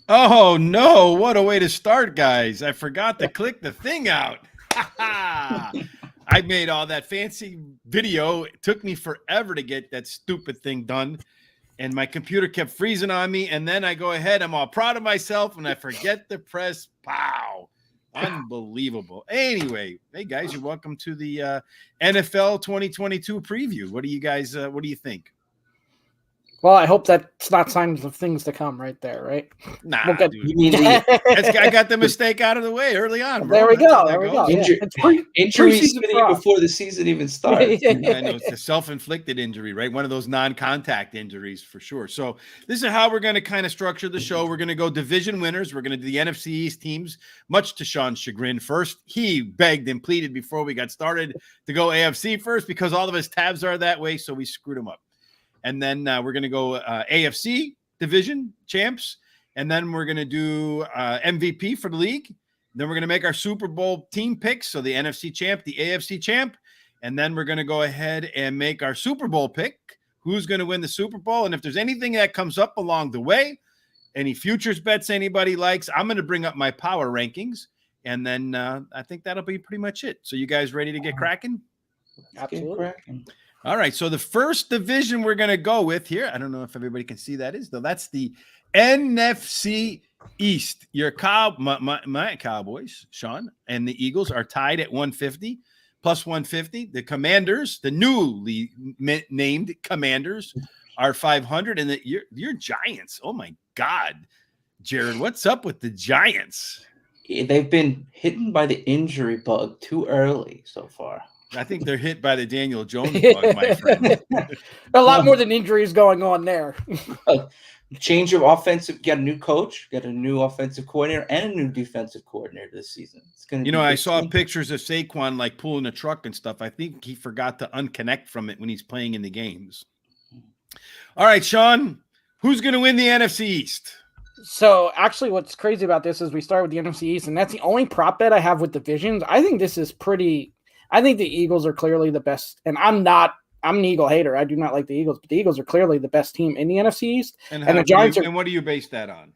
Oh no, what a way to start, guys. I forgot to click the thing out. I made all that fancy video. It took me forever to get that stupid thing done. And my computer kept freezing on me. And then I go ahead, I'm all proud of myself, and I forget to press pow. Unbelievable. Anyway, hey guys, you're welcome to the NFL 2022 preview. What do you guys what do you think? Well, I hope that's not signs of things to come right there, right? Nah, We'll get, dude. You mean the I got the mistake out of the way early on, bro. There we That's how go. that There we goes. go. Yeah. injuries It's preseason spinning fraud. before the season even starts? I know it's a self-inflicted injury, right? One of those non-contact injuries for sure. So this is how we're going to kind of structure the show. We're going to go division winners. We're going to do the NFC East teams, much to Sean's chagrin. First, he begged and pleaded before we got started to go AFC first because all of his tabs are that way, so we screwed him up. And then we're going to go AFC division champs, and then we're going to do MVP for the league. Then we're going to make our Super Bowl team picks. So the NFC champ, the AFC champ. And then we're going to go ahead and make our Super Bowl pick. Who's going to win the Super Bowl? And if there's anything that comes up along the way, any futures bets anybody likes, I'm going to bring up my power rankings. And then I think that'll be pretty much it. So you guys ready to get cracking? Absolutely. All right. So the first division we're going to go with here, I don't know if everybody can see that is, though. That's the NFC East. Your my Cowboys, Sean, and the Eagles are tied at 150 plus 150. The Commanders, the newly named Commanders, are 500, and your Giants. Oh my God, Jared, what's up with the Giants? They've been hit by the injury bug too early so far. I think they're hit by the Daniel Jones bug, my friend. A lot more than injuries going on there. Change of offensive, get a new coach, get a new offensive coordinator, and a new defensive coordinator this season. It's going to be I saw pictures of Saquon like pulling a truck and stuff. I think he forgot to unconnect from it when he's playing in the games. All right, Sean, who's going to win the NFC East? So actually what's crazy about this is we start with the NFC East, and that's the only prop bet I have with divisions. I think this is I think the Eagles are clearly the best, and I'm an Eagle hater. I do not like the Eagles, but the Eagles are clearly the best team in the NFC East. And the Giants and what do you base that on?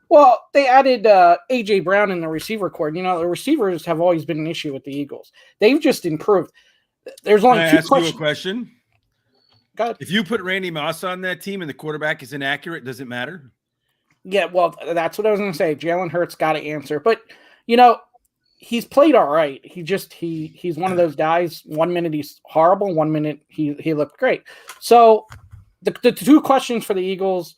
Well, they added A.J. Brown in the receiver corps. The receivers have always been an issue with the Eagles. They've just improved. There's only Can I ask you a question? Go ahead. If you put Randy Moss on that team and the quarterback is inaccurate, does it matter? Yeah, well, that's what I was going to say. Jalen Hurts got to answer. But, he's played all right. He's one of those guys. 1 minute he's horrible. 1 minute he looked great. So the two questions for the Eagles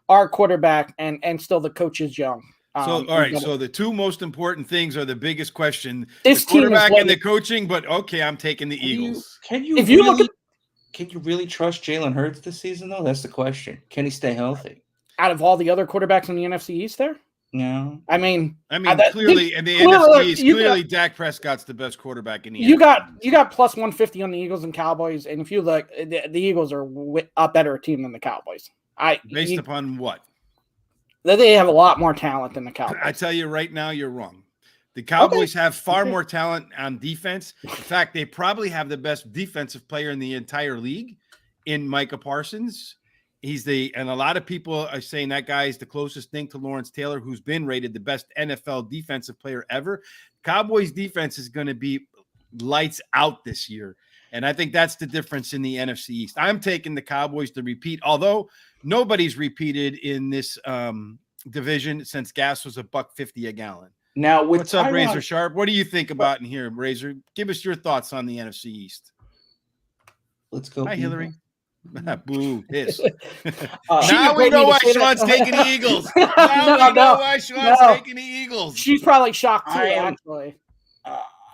are quarterback and still the coach is young. All right. So the two most important things are the biggest question: this the quarterback and the coaching. But okay, I'm taking the Eagles. Can you really trust Jalen Hurts this season though? That's the question. Can he stay healthy? Out of all the other quarterbacks in the NFC East there? No. I mean, clearly in the NFC East, clearly Dak Prescott's the best quarterback in the NFC. You got plus 150 on the Eagles and Cowboys, and if you look, the Eagles are a better team than the Cowboys. Based upon what? They have a lot more talent than the Cowboys. I tell you right now, you're wrong. The Cowboys have far more talent on defense. In fact, they probably have the best defensive player in the entire league in Micah Parsons. And a lot of people are saying that guy is the closest thing to Lawrence Taylor, who's been rated the best NFL defensive player ever. Cowboys defense is going to be lights out this year. And I think that's the difference in the NFC East. I'm taking the Cowboys to repeat, although nobody's repeated in this division since gas was $1.50 a gallon. Now, what's up, Razor Sharp? What do you think about in here, Razor? Give us your thoughts on the NFC East. Let's go. Hi, Hillary. Boo, hiss. Now we know why Sean's taking the Eagles. Now we know why Sean's taking the Eagles. She's probably shocked too, actually.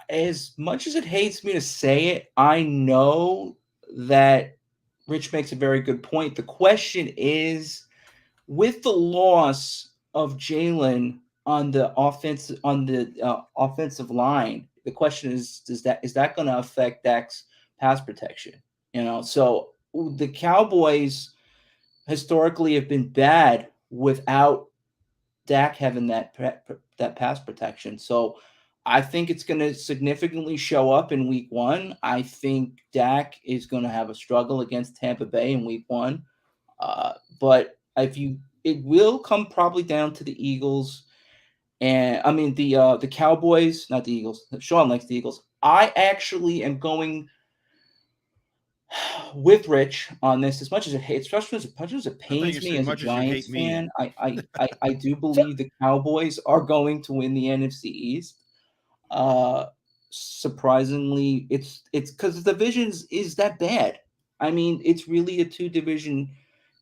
As much as it hates me to say it, I know that Rich makes a very good point. The question is, with the loss of Jalen on the offensive line, the question is that going to affect Dak's pass protection? So the Cowboys historically have been bad without Dak having that pass protection. So I think it's going to significantly show up in week one. I think Dak is going to have a struggle against Tampa Bay in week one. But if you it will come probably down to the Eagles, and I mean the Cowboys, not the Eagles. Sean likes the Eagles. I actually am going with Rich on this. As much as it hates, especially as much as it I thought you pains me said as a much as you hate Giants me. fan, I do believe the Cowboys are going to win the NFC East. Surprisingly, it's because the divisions is that bad. I mean, it's really a 2 division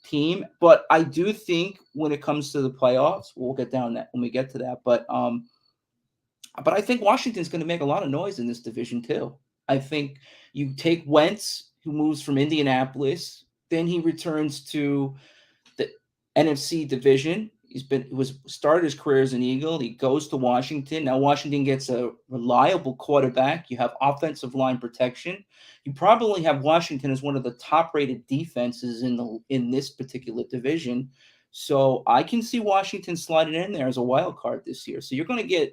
team, but I do think when it comes to the playoffs, we'll get down that when we get to that. But I think Washington's going to make a lot of noise in this division too. I think you take Wentz, who moves from Indianapolis, then he returns to the NFC division. He was started his career as an Eagle. He goes to Washington. Now Washington gets a reliable quarterback. You have offensive line protection. You probably have Washington as one of the top-rated defenses in this particular division. So I can see Washington sliding in there as a wild card this year. So you're going to get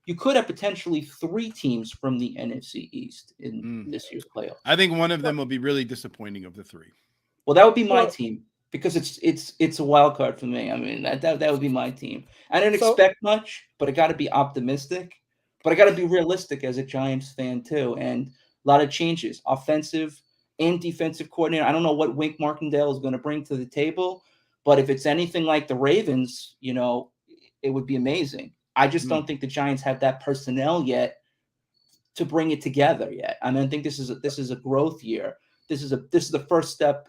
you could have potentially 3 teams from the NFC East in this year's playoffs. I think one of them will be really disappointing of the 3. Well, that would be my team because it's a wild card for me. I mean, that would be my team. I didn't expect much, but I got to be optimistic. But I got to be realistic as a Giants fan too. And a lot of changes, offensive and defensive coordinator. I don't know what Wink Martindale is going to bring to the table, but if it's anything like the Ravens, it would be amazing. I just don't think the Giants have that personnel yet to bring it together yet. I mean, I think this is a growth year. This is the first step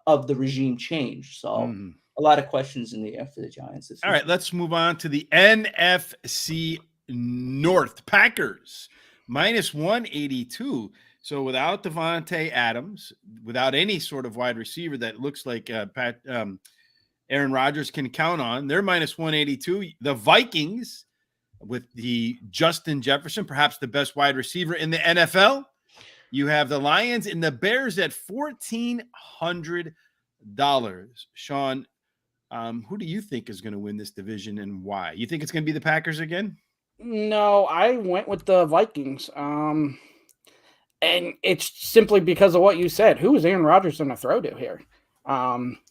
of the regime change. So a lot of questions in the air for the Giants. All right, let's move on to the NFC North. Packers -182. So without Devontae Adams, without any sort of wide receiver that looks like Aaron Rodgers can count on, they're -182. The Vikings with the Justin Jefferson, perhaps the best wide receiver in the NFL. You have the Lions and the Bears at $1,400. Sean, who do you think is going to win this division and why? You think it's going to be the Packers again? No, I went with the Vikings. And it's simply because of what you said. Who is Aaron Rodgers going to throw to here?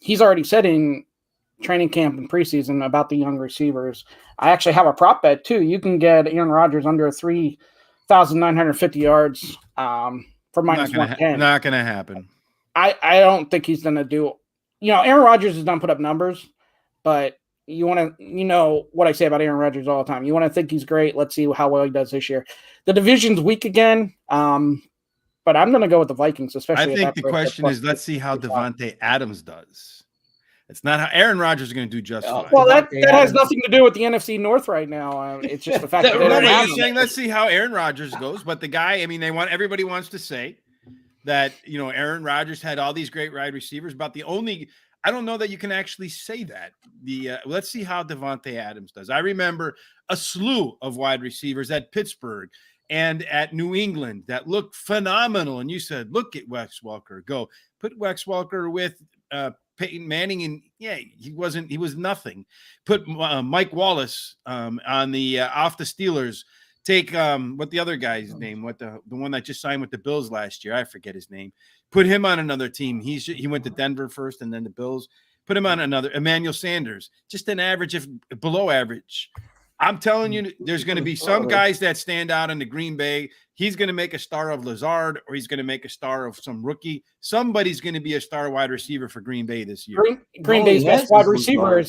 He's already said in training camp and preseason about the young receivers. I actually have a prop bet too. You can get Aaron Rodgers under 3,950 yards for -110. Not going to happen. I don't think he's going to do. Aaron Rodgers has done put up numbers, but you want to, what I say about Aaron Rodgers all the time. You want to think he's great. Let's see how well he does this year. The division's weak again, but I'm going to go with the Vikings, especially. I think the question is, let's see how Devontae Adams does. It's not how Aaron Rodgers is going to do just fine. Well, that has nothing to do with the NFC North right now. It's just the fact that you're saying let's see how Aaron Rodgers goes. But the guy, I mean, everybody wants to say that Aaron Rodgers had all these great wide receivers. But I don't know that you can actually say that. Let's see how Devontae Adams does. I remember a slew of wide receivers at Pittsburgh and at New England that looked phenomenal. And you said, look at Wes Welker, go put Wes Welker with Peyton Manning, and he was nothing. Put Mike Wallace on the off the Steelers. Take what the other guy's name, what the one that just signed with the Bills last year, I forget his name. Put him on another team. He went to Denver first and then the Bills. Put him on another. Emmanuel Sanders, just an average, if below average. I'm telling you, there's going to be some guys that stand out in the Green Bay. He's going to make a star of Lazard, or he's going to make a star of some rookie. Somebody's going to be a star wide receiver for Green Bay this year. Green Bay's best wide receiver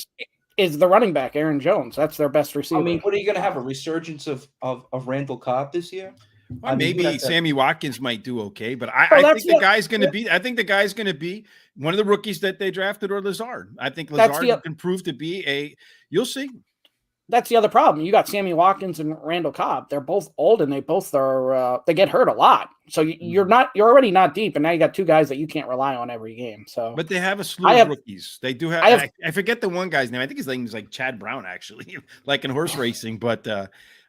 is the running back, Aaron Jones. That's their best receiver. I mean, what are you going to have, a resurgence of Randall Cobb this year? Well, maybe Sammy Watkins might do okay, but I think the guy's going to be. I think the guy's going to be one of the rookies that they drafted, or Lazard. I think Lazard can prove to be a. You'll see. That's the other problem. You got Sammy Watkins and Randall Cobb. They're both old, and they both are. They get hurt a lot. So you're already not deep, and now you got 2 guys that you can't rely on every game. So, but they have a slew of rookies. They do have. I forget the one guy's name. I think his name is like Chad Brown, actually, like in horse racing. But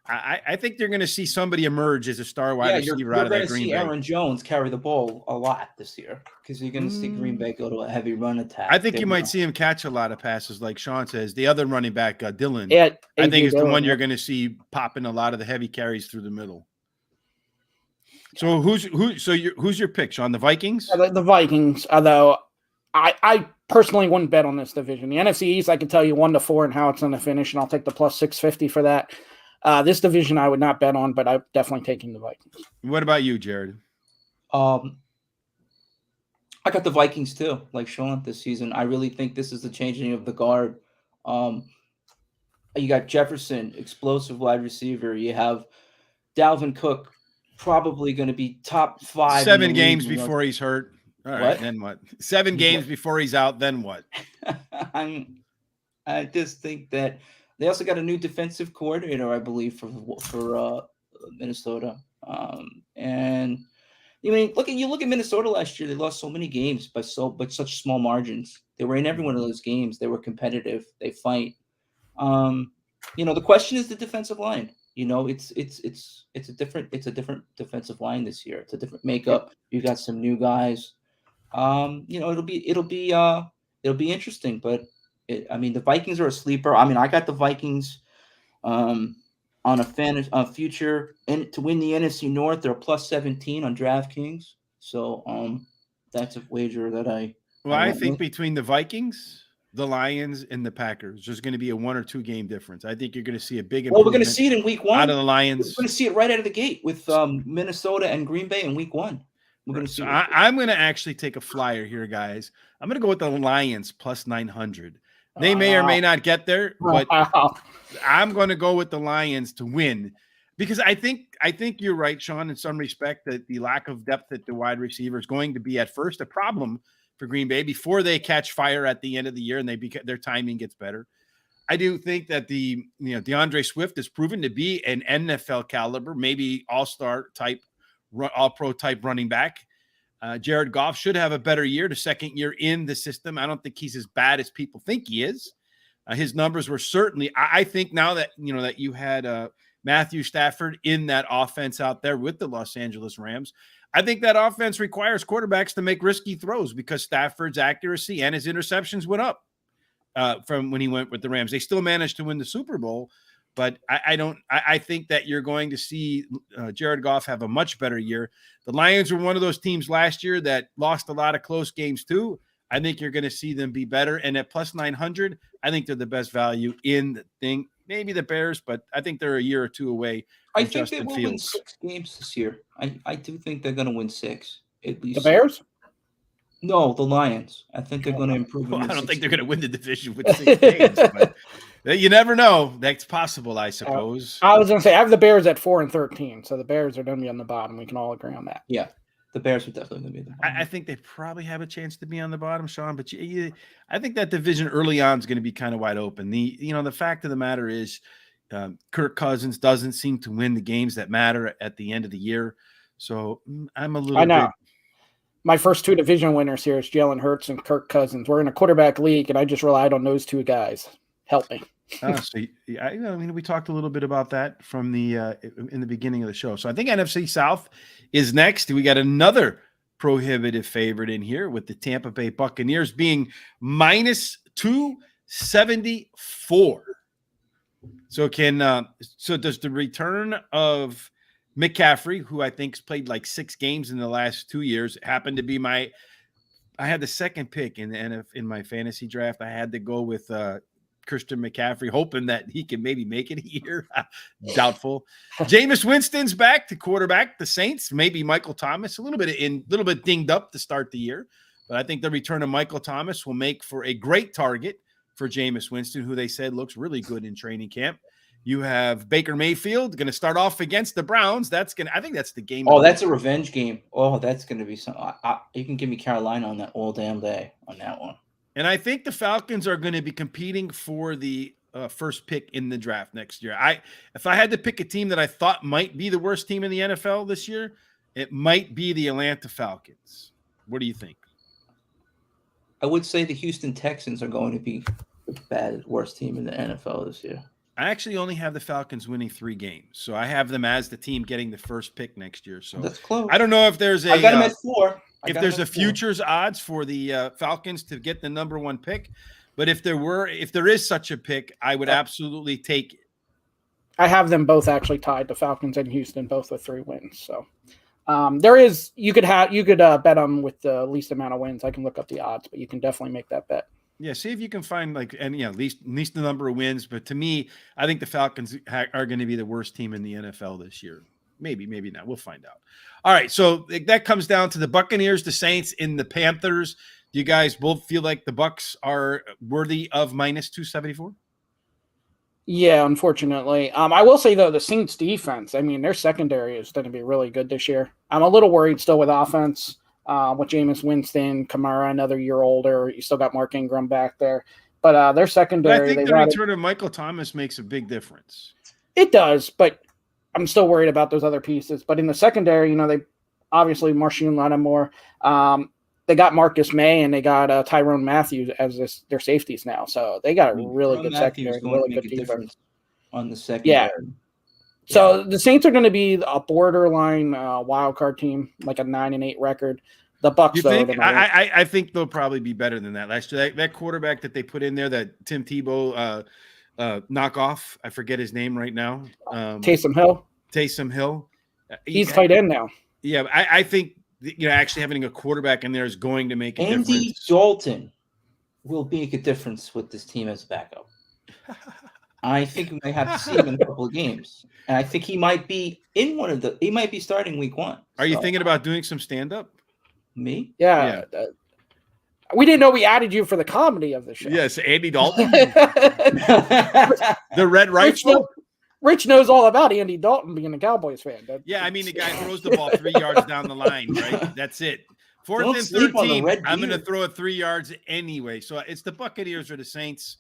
I think they're going to see somebody emerge as a star wide receiver out of that Green Bay. You're going to see Aaron Jones carry the ball a lot this year because you're going to see Green Bay go to a heavy run attack. I think you might see him catch a lot of passes, like Sean says. The other running back, Dylan, I think is the one you're going to see popping a lot of the heavy carries through the middle. So who's your pick, Sean? The Vikings? The Vikings, although I personally wouldn't bet on this division. The NFC East, I can tell you 1-4 and how it's going to finish, and I'll take the plus 650 for that. This division I would not bet on, but I'm definitely taking the Vikings. What about you, Jared? I got the Vikings too, like Shawn this season. I really think this is the changing of the guard. You got Jefferson, explosive wide receiver. You have Dalvin Cook, probably going to be top 5. 7 games before he's hurt. All right, What? then what? 7 games before he's out, then what? I just think that they also got a new defensive coordinator, I believe, for Minnesota. And I mean, look at Minnesota last year. They lost so many games by such small margins. They were in every one of those games. They were competitive. They fight. The question is the defensive line. It's a different defensive line this year. It's a different makeup. You got some new guys. It'll be interesting, but the Vikings are a sleeper. I mean, I got the Vikings on a future and to win the NFC North. They're plus 17 on DraftKings. So that's a wager that I think between the Vikings, the Lions, and the Packers, there's going to be a 1 or 2 game difference. I think you're going to see a big improvement. Well, we're going to see it in week 1 out of the Lions. We're going to see it right out of the gate with Minnesota and Green Bay in week 1. We're going to see. I'm going to actually take a flyer here, guys. I'm going to go with the Lions plus 900. They may or may not get there, but I'm going to go with the Lions to win because I think you're right, Shawn, in some respect that the lack of depth at the wide receiver is going to be at first a problem for Green Bay before they catch fire at the end of the year and their timing gets better. I do think that DeAndre Swift has proven to be an NFL caliber, maybe all-star type, all-pro type running back. Jared Goff should have a better year, the second year in the system. I don't think he's as bad as people think he is. His numbers were certainly, I think now that, that you had Matthew Stafford in that offense out there with the Los Angeles Rams, I think that offense requires quarterbacks to make risky throws because Stafford's accuracy and his interceptions went up from when he went with the Rams. They still managed to win the Super Bowl, but I think that you're going to see Jared Goff have a much better year. The Lions were one of those teams last year that lost a lot of close games too. I think you're going to see them be better. And at plus 900, I think they're the best value in the thing. Maybe the Bears, but I think they're a year or 2 away. I think they will win 6 games this year. I do think they're going to win 6 at least. The Bears? No, the Lions. I think they're going to improve. Well, I don't think they're going to win the division with 6 games. But you never know. That's possible, I suppose. I was going to say I have the Bears at 4-13, so the Bears are going to be on the bottom. We can all agree on that. Yeah, the Bears are definitely going to be the bottom. I think they probably have a chance to be on the bottom, Shawn. But I think that division early on is going to be kind of wide open. The fact of the matter is, Kirk Cousins doesn't seem to win the games that matter at the end of the year. So I'm a little. I know. My first 2 division winners here is Jalen Hurts and Kirk Cousins. We're in a quarterback league, and I just relied on those 2 guys. Help me. We talked a little bit about that from in the beginning of the show. So I think NFC South is next. We got another prohibitive favorite in here with the Tampa Bay Buccaneers being minus 274. So does the return of McCaffrey, who I think's played like 6 games in the last 2 years, happened to be I had the second pick in my fantasy draft. I had to go with Christian McCaffrey, hoping that he can maybe make it here. Doubtful. Jameis Winston's back to quarterback the Saints. Maybe Michael Thomas, a little bit dinged up to start the year, but I think the return of Michael Thomas will make for a great target for Jameis Winston, who they said looks really good in training camp. You have Baker Mayfield going to start off against the Browns. I think that's the game. Oh, that's a revenge game. Oh, that's going to be something. You can give me Carolina on that all damn day on that one. And I think the Falcons are going to be competing for the first pick in the draft next year. If I had to pick a team that I thought might be the worst team in the NFL this year, it might be the Atlanta Falcons. What do you think? I would say the Houston Texans are going to be the worst team in the NFL this year. I actually only have the Falcons winning 3 games, so I have them as the team getting the first pick next year. So that's close. I don't know if there's I got them at 4. If there's a futures odds for the Falcons to get the number 1 pick, but if there is such a pick, I would absolutely take it. I have them both actually tied, the Falcons and Houston, both with 3 wins. So There is you could bet them with the least amount of wins. I can look up the odds, but you can definitely make that bet. Yeah, see if you can find at least the number of wins. But to me, I think the Falcons are going to be the worst team in the NFL this year. Maybe not. We'll find out. All right, so that comes down to the Buccaneers, the Saints, and the Panthers. Do you guys both feel like the Bucs are worthy of minus 274? Yeah, unfortunately. I will say though, the Saints defense, I mean, their secondary is going to be really good this year. I'm a little worried still with offense, with Jameis Winston, Kamara another year older. You still got Mark Ingram back there, but their secondary. But I think the return of Michael Thomas makes a big difference. It does, but I'm still worried about those other pieces. But in the secondary, they obviously Marshawn Lattimore. They got Marcus May and they got Tyrone Matthews as their safeties now. So they got a really good secondary, really good defense on the secondary. Yeah. So the Saints are going to be a borderline wild card team, like a 9-8 record. The Bucs, you think? I think they'll probably be better than that. Last year, that quarterback that they put in there, that Tim Tebow knockoff, I forget his name right now. Taysom Hill. He's tight end now. Yeah, I think actually having a quarterback in there is going to make a difference. Andy Dalton will make a difference with this team as a backup. I think we might have to see him in a couple of games, and I think he might be he might be starting week 1. Are you thinking about doing some stand-up? Me? Yeah. We didn't know we added you for the comedy of the show. Yes, Andy Dalton. The Red Rifle. Rich knows all about Andy Dalton being a Cowboys fan. Yeah, I mean, the guy throws the ball 3 yards down the line, right? That's it. 4th and 13, I'm going to throw it 3 yards anyway. So it's the Buccaneers or the Saints.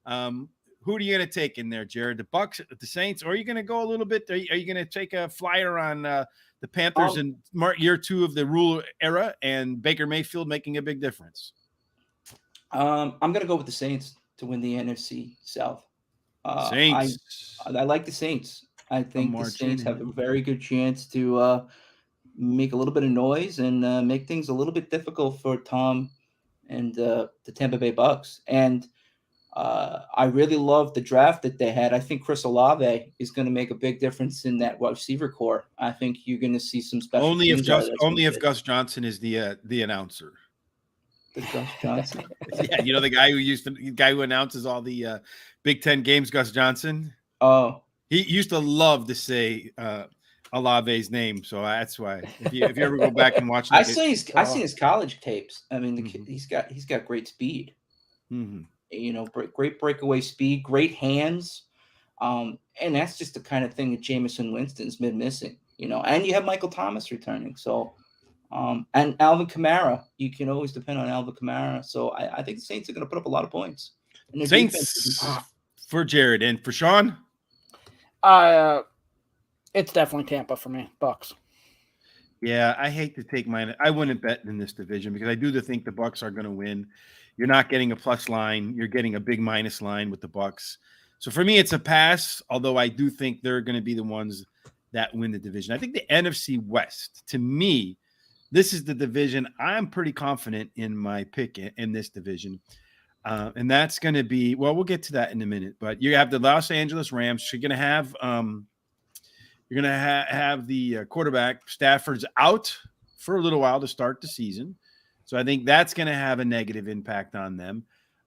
Who are you going to take in there, Jared? The Bucs, the Saints, or are you going to go a little bit? Are you going to take a flyer on the Panthers in year 2 of the rule era and Baker Mayfield making a big difference? I'm going to go with the Saints to win the NFC South. Saints. I like the Saints. I think the Saints have a very good chance to make a little bit of noise and make things a little bit difficult for Tom and the Tampa Bay Bucs. And I really love the draft that they had. I think Chris Olave is going to make a big difference in that wide receiver core. I think you're going to see some special. Only if Gus Johnson is the announcer. Gus Johnson. Yeah, the guy who announces all the Big Ten games, Gus Johnson. Oh, he used to love to say Olave's name, so that's why. If you ever go back and watch, I've seen his college tapes. I mean, the kid, he's got great speed. Mm-hmm. Great breakaway speed, great hands, and that's just the kind of thing that Jameson Winston's been missing. And you have Michael Thomas returning, so. And Alvin Kamara, you can always depend on Alvin Kamara. So I think the Saints are going to put up a lot of points. And Saints for Jared and for Shawn. It's definitely Tampa for me. Bucs. Yeah, I hate to take mine. I wouldn't bet in this division because I do think the Bucs are going to win. You're not getting a plus line. You're getting a big minus line with the Bucs. So for me, it's a pass. Although I do think they're going to be the ones that win the division. I think the NFC West, to me. This is the division I'm pretty confident in my pick in this division. And that's going to be, well, we'll get to that in a minute, but you have the Los Angeles Rams. You're going to have the quarterback Stafford's out for a little while to start the season. So I think that's going to have a negative impact on them.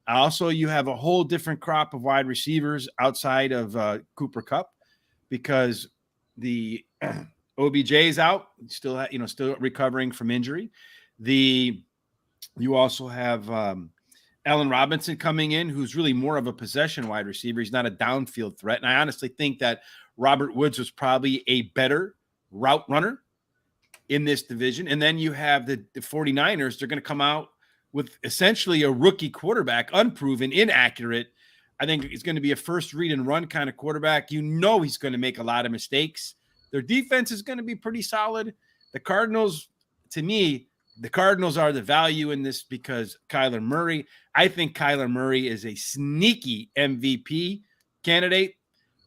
Also, you have a whole different crop of wide receivers outside of Cooper Kupp because the OBJ is out, still recovering from injury. You also have Allen Robinson coming in, who's really more of a possession wide receiver. He's not a downfield threat. And I honestly think that Robert Woods was probably a better route runner in this division. And then you have the 49ers. They're going to come out with essentially a rookie quarterback, unproven, inaccurate. I think it's going to be a first read and run kind of quarterback. He's going to make a lot of mistakes. Their defense is going to be pretty solid. The Cardinals, to me, are the value in this because Kyler Murray. I think Kyler Murray is a sneaky MVP candidate.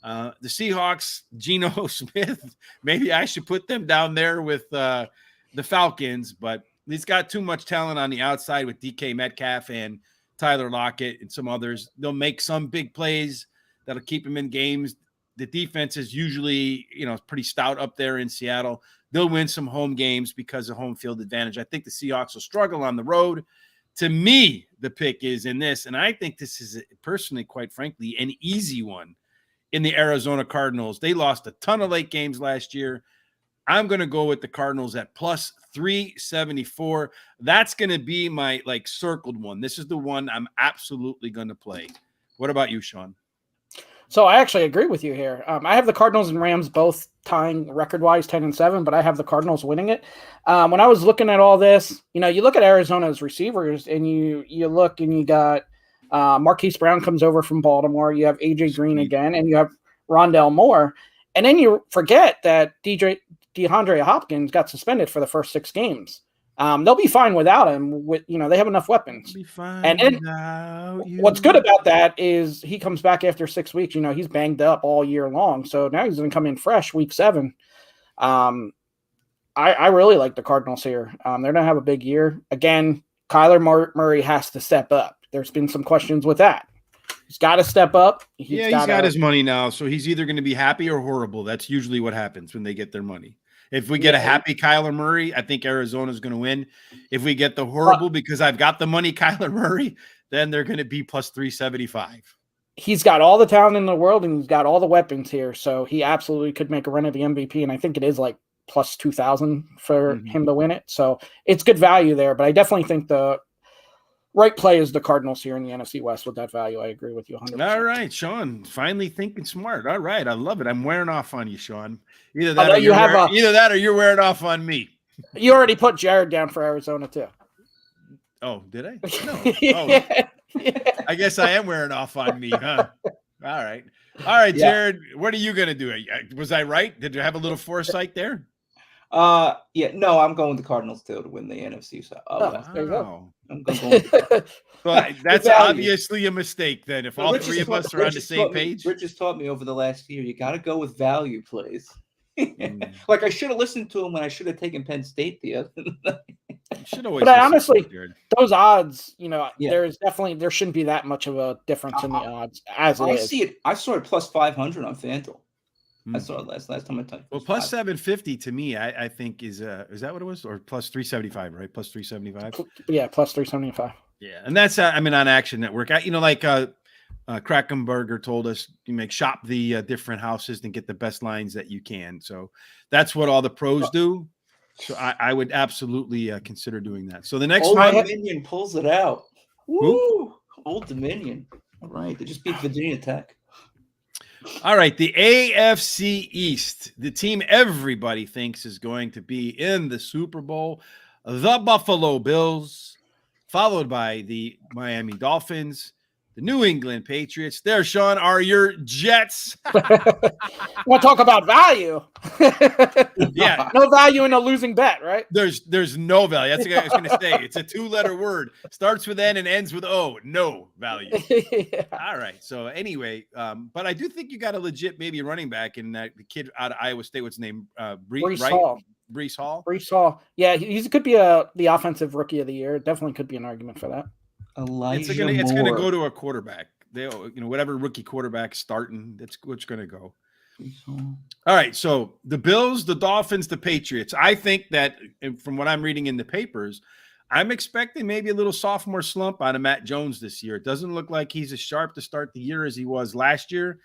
The Seahawks, Geno Smith, maybe I should put them down there with the Falcons, but he's got too much talent on the outside with DK Metcalf and Tyler Lockett and some others. They'll make some big plays that'll keep him in games. The defense is usually, pretty stout up there in Seattle. They'll win some home games because of home field advantage. I think the Seahawks will struggle on the road. To me, the pick is in this, and I think this is personally, quite frankly, an easy one in the Arizona Cardinals. They lost a ton of late games last year. I'm going to go with the Cardinals at plus 374. That's going to be my circled one. This is the one I'm absolutely going to play. What about you, Shawn? So I actually agree with you here. I have the Cardinals and Rams both tying record-wise 10-7, but I have the Cardinals winning it. When I was looking at all this, you look at Arizona's receivers, and you look and you got Marquise Brown comes over from Baltimore. You have AJ Green again, and you have Rondell Moore. And then you forget that DeAndre Hopkins got suspended for the first 6 games. They'll be fine without him. They have enough weapons. Be fine and then what's good about that is he comes back after 6 weeks. He's banged up all year long, so now he's going to come in fresh week 7. I really like the Cardinals here. They're going to have a big year again. Kyler Murray has to step up. There's been some questions with that. He's got to step up. He's got his money now, so he's either going to be happy or horrible. That's usually what happens when they get their money. If we get a happy Kyler Murray, I think Arizona's going to win. If we get the horrible because I've got the money Kyler Murray, then they're going to be plus 375. He's got all the talent in the world, and he's got all the weapons here, so he absolutely could make a run at the MVP, and I think it is plus 2,000 for him to win it. So it's good value there, but I definitely think the right play is the Cardinals here in the NFC West with that value. I agree with you 100%. All right, Shawn, finally thinking smart. All right, I love it. I'm wearing off on you, Shawn. Either that, or you're wearing off on me. You already put Jared down for Arizona too. Oh, did I? No. Yeah. I guess I am wearing off on me, huh? All right, Jared. What are you gonna do? Was I right? Did you have a little foresight there? No, I'm going with the Cardinals too to win the NFC. So, there you go. I'm going well, that's obviously a mistake then. If all three of us are on the same page. Rich has taught me over the last year, you got to go with value plays. I should have listened to him when I should have taken Penn State the other night. But honestly, those odds, there shouldn't be that much of a difference in the odds as I see it. I saw it plus 500 on FanDuel. I saw it last time I talked. Well, plus 750 to me, I think is that what it was, or plus 375, right? Plus 375. Yeah, plus 375. Yeah, and that's on Action Network. Krakenberger told us, shop the different houses and get the best lines that you can. So that's what all the pros do. So I would absolutely consider doing that. So the next Old Dominion pulls it out. Woo! Old Dominion. All right, they just beat Virginia Tech. All right, the AFC East, the team everybody thinks is going to be in the Super Bowl, the Buffalo Bills, followed by the Miami Dolphins, the New England Patriots. There, Shawn, are your Jets. Want to talk about value? Yeah. No value in a losing bet, right? There's no value. That's what I was going to say. It's a 2-letter word. Starts with N and ends with O. No value. Yeah. All right. So anyway, but I do think you got a legit maybe running back in that the kid out of Iowa State. What's his name? Breece Hall. Breece Hall. Breece Hall. Yeah, he could be the offensive rookie of the year. Definitely could be an argument for that. It's going to go to a quarterback. Whatever rookie quarterback starting, that's what's going to go. All right, so the Bills, the Dolphins, the Patriots. I think that from what I'm reading in the papers, I'm expecting maybe a little sophomore slump out of Matt Jones this year. It doesn't look like he's as sharp to start the year as he was last year.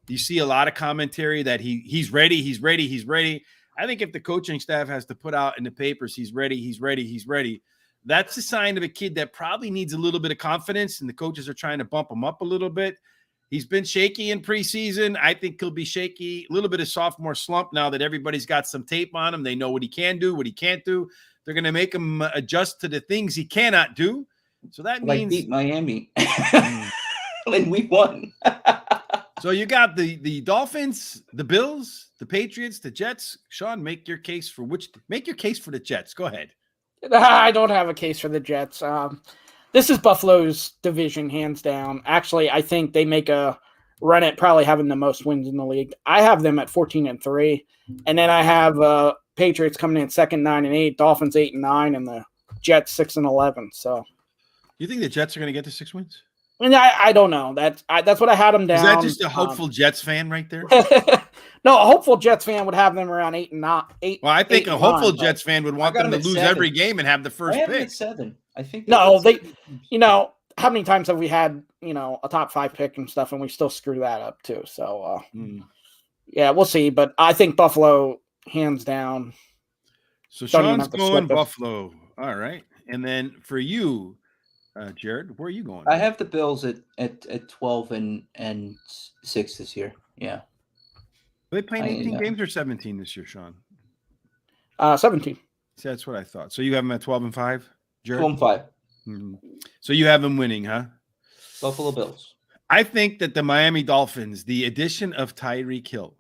You see a lot of commentary that he's ready. I think if the coaching staff has to put out in the papers, he's ready, that's a sign of a kid that probably needs a little bit of confidence, and the coaches are trying to bump him up a little bit. He's been shaky in preseason. I think he'll be shaky, a little bit of sophomore slump now that everybody's got some tape on him. They know what he can do, what he can't do. They're going to make him adjust to the things he cannot do. So that means beat Miami in week 1. So you got the Dolphins, the Bills, the Patriots, the Jets. Shawn, make your case for the Jets. Go ahead. I don't have a case for the Jets. This is Buffalo's division, hands down. Actually, I think they make a run at probably having the most wins in the league. I have them at 14-3, and then I have Patriots coming in second, 9-8, Dolphins 8-9, and the Jets 6-11. So, you think the Jets are going to get to 6 wins? And I don't know. That's what I had him down. Is that just a hopeful Jets fan right there? No, a hopeful Jets fan would have them around 8 and 9. Well, I think a hopeful Jets fan would want them to lose 7. every game and have the first I have them pick. at 7. I think. No, how many times have we had, a top 5 pick and stuff, and we still screw that up too? So, yeah, we'll see. But I think Buffalo, hands down. So Sean's going Buffalo. All right. And then for you, Jared, where are you going? I have the Bills at 12 and 6 this year. Yeah. Are they playing 18 games or 17 this year, Sean? 17. So that's what I thought. So you have them at 12 and 5, Jared? 12 and 5. Mm-hmm. So you have them winning, huh? Buffalo Bills. I think that the Miami Dolphins, the addition of Tyreek Hill,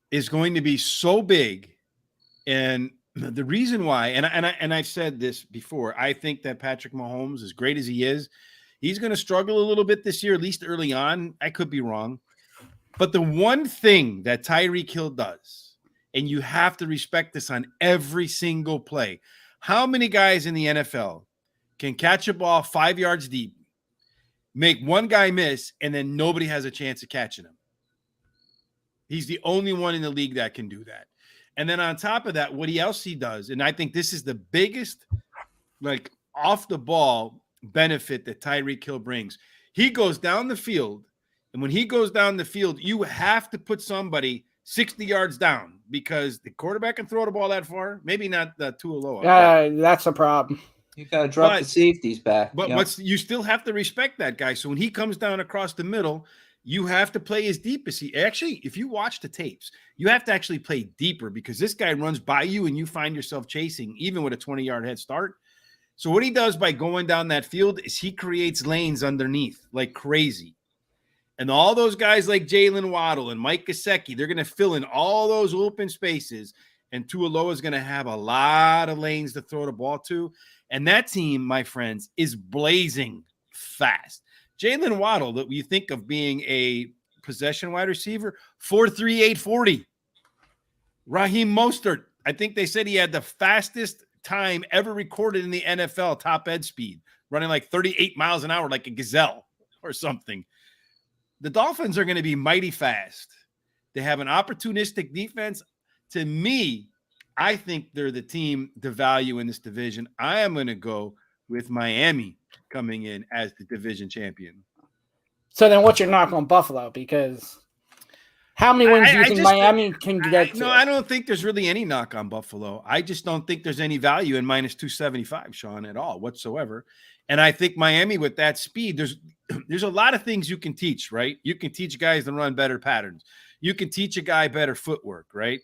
is going to be so big. And the reason why, and I've said this before, I think that Patrick Mahomes, as great as he is, he's going to struggle a little bit this year, at least early on. I could be wrong. But the one thing that Tyreek Hill does, and you have to respect this on every single play, how many guys in the NFL can catch a ball 5 yards deep, make one guy miss, and then nobody has a chance of catching him? He's the only one in the league that can do that. And then on top of that, what else he does, and I think this is the biggest, off the ball benefit that Tyreek Hill brings. He goes down the field, and when he goes down the field, you have to put somebody 60 yards down because the quarterback can throw the ball that far. Maybe not Tualoa. That's a problem. You got to drop the safeties back. But you still have to respect that guy. So when he comes down across the middle, you have to play as deep as he – actually, if you watch the tapes, you have to actually play deeper because this guy runs by you and you find yourself chasing even with a 20-yard head start. So what he does by going down that field is he creates lanes underneath like crazy. And all those guys like Jalen Waddle and Mike Gesicki, they're going to fill in all those open spaces, and Tualoa is going to have a lot of lanes to throw the ball to. And that team, my friends, is blazing fast. Jalen Waddle, that we think of being a possession wide receiver, 4.3, 840. Raheem Mostert, I think they said he had the fastest time ever recorded in the NFL, top end speed, running like 38 miles an hour like a gazelle or something. The Dolphins are going to be mighty fast. They have an opportunistic defense. To me, I think they're the team to value in this division. I am going to go with Miami coming in as the division champion. So then what's your knock on Buffalo? Because how many wins do you think Miami can get to? No, I don't think there's really any knock on Buffalo. I just don't think there's any value in minus 275, Sean, at all whatsoever. And I think Miami with that speed, there's a lot of things you can teach, right? You can teach guys to run better patterns. You can teach a guy better footwork, right?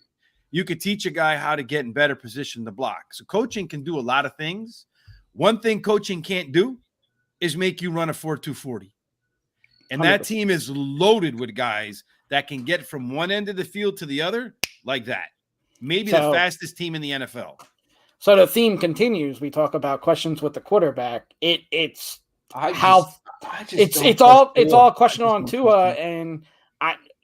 You could teach a guy how to get in better position to block. So coaching can do a lot of things. One thing coaching can't do is make you run a 4.240. And 100%. That team is loaded with guys that can get from one end of the field to the other like that. Maybe the fastest team in the NFL. So the theme continues. We talk about questions with the quarterback. It's all a question on Tua. And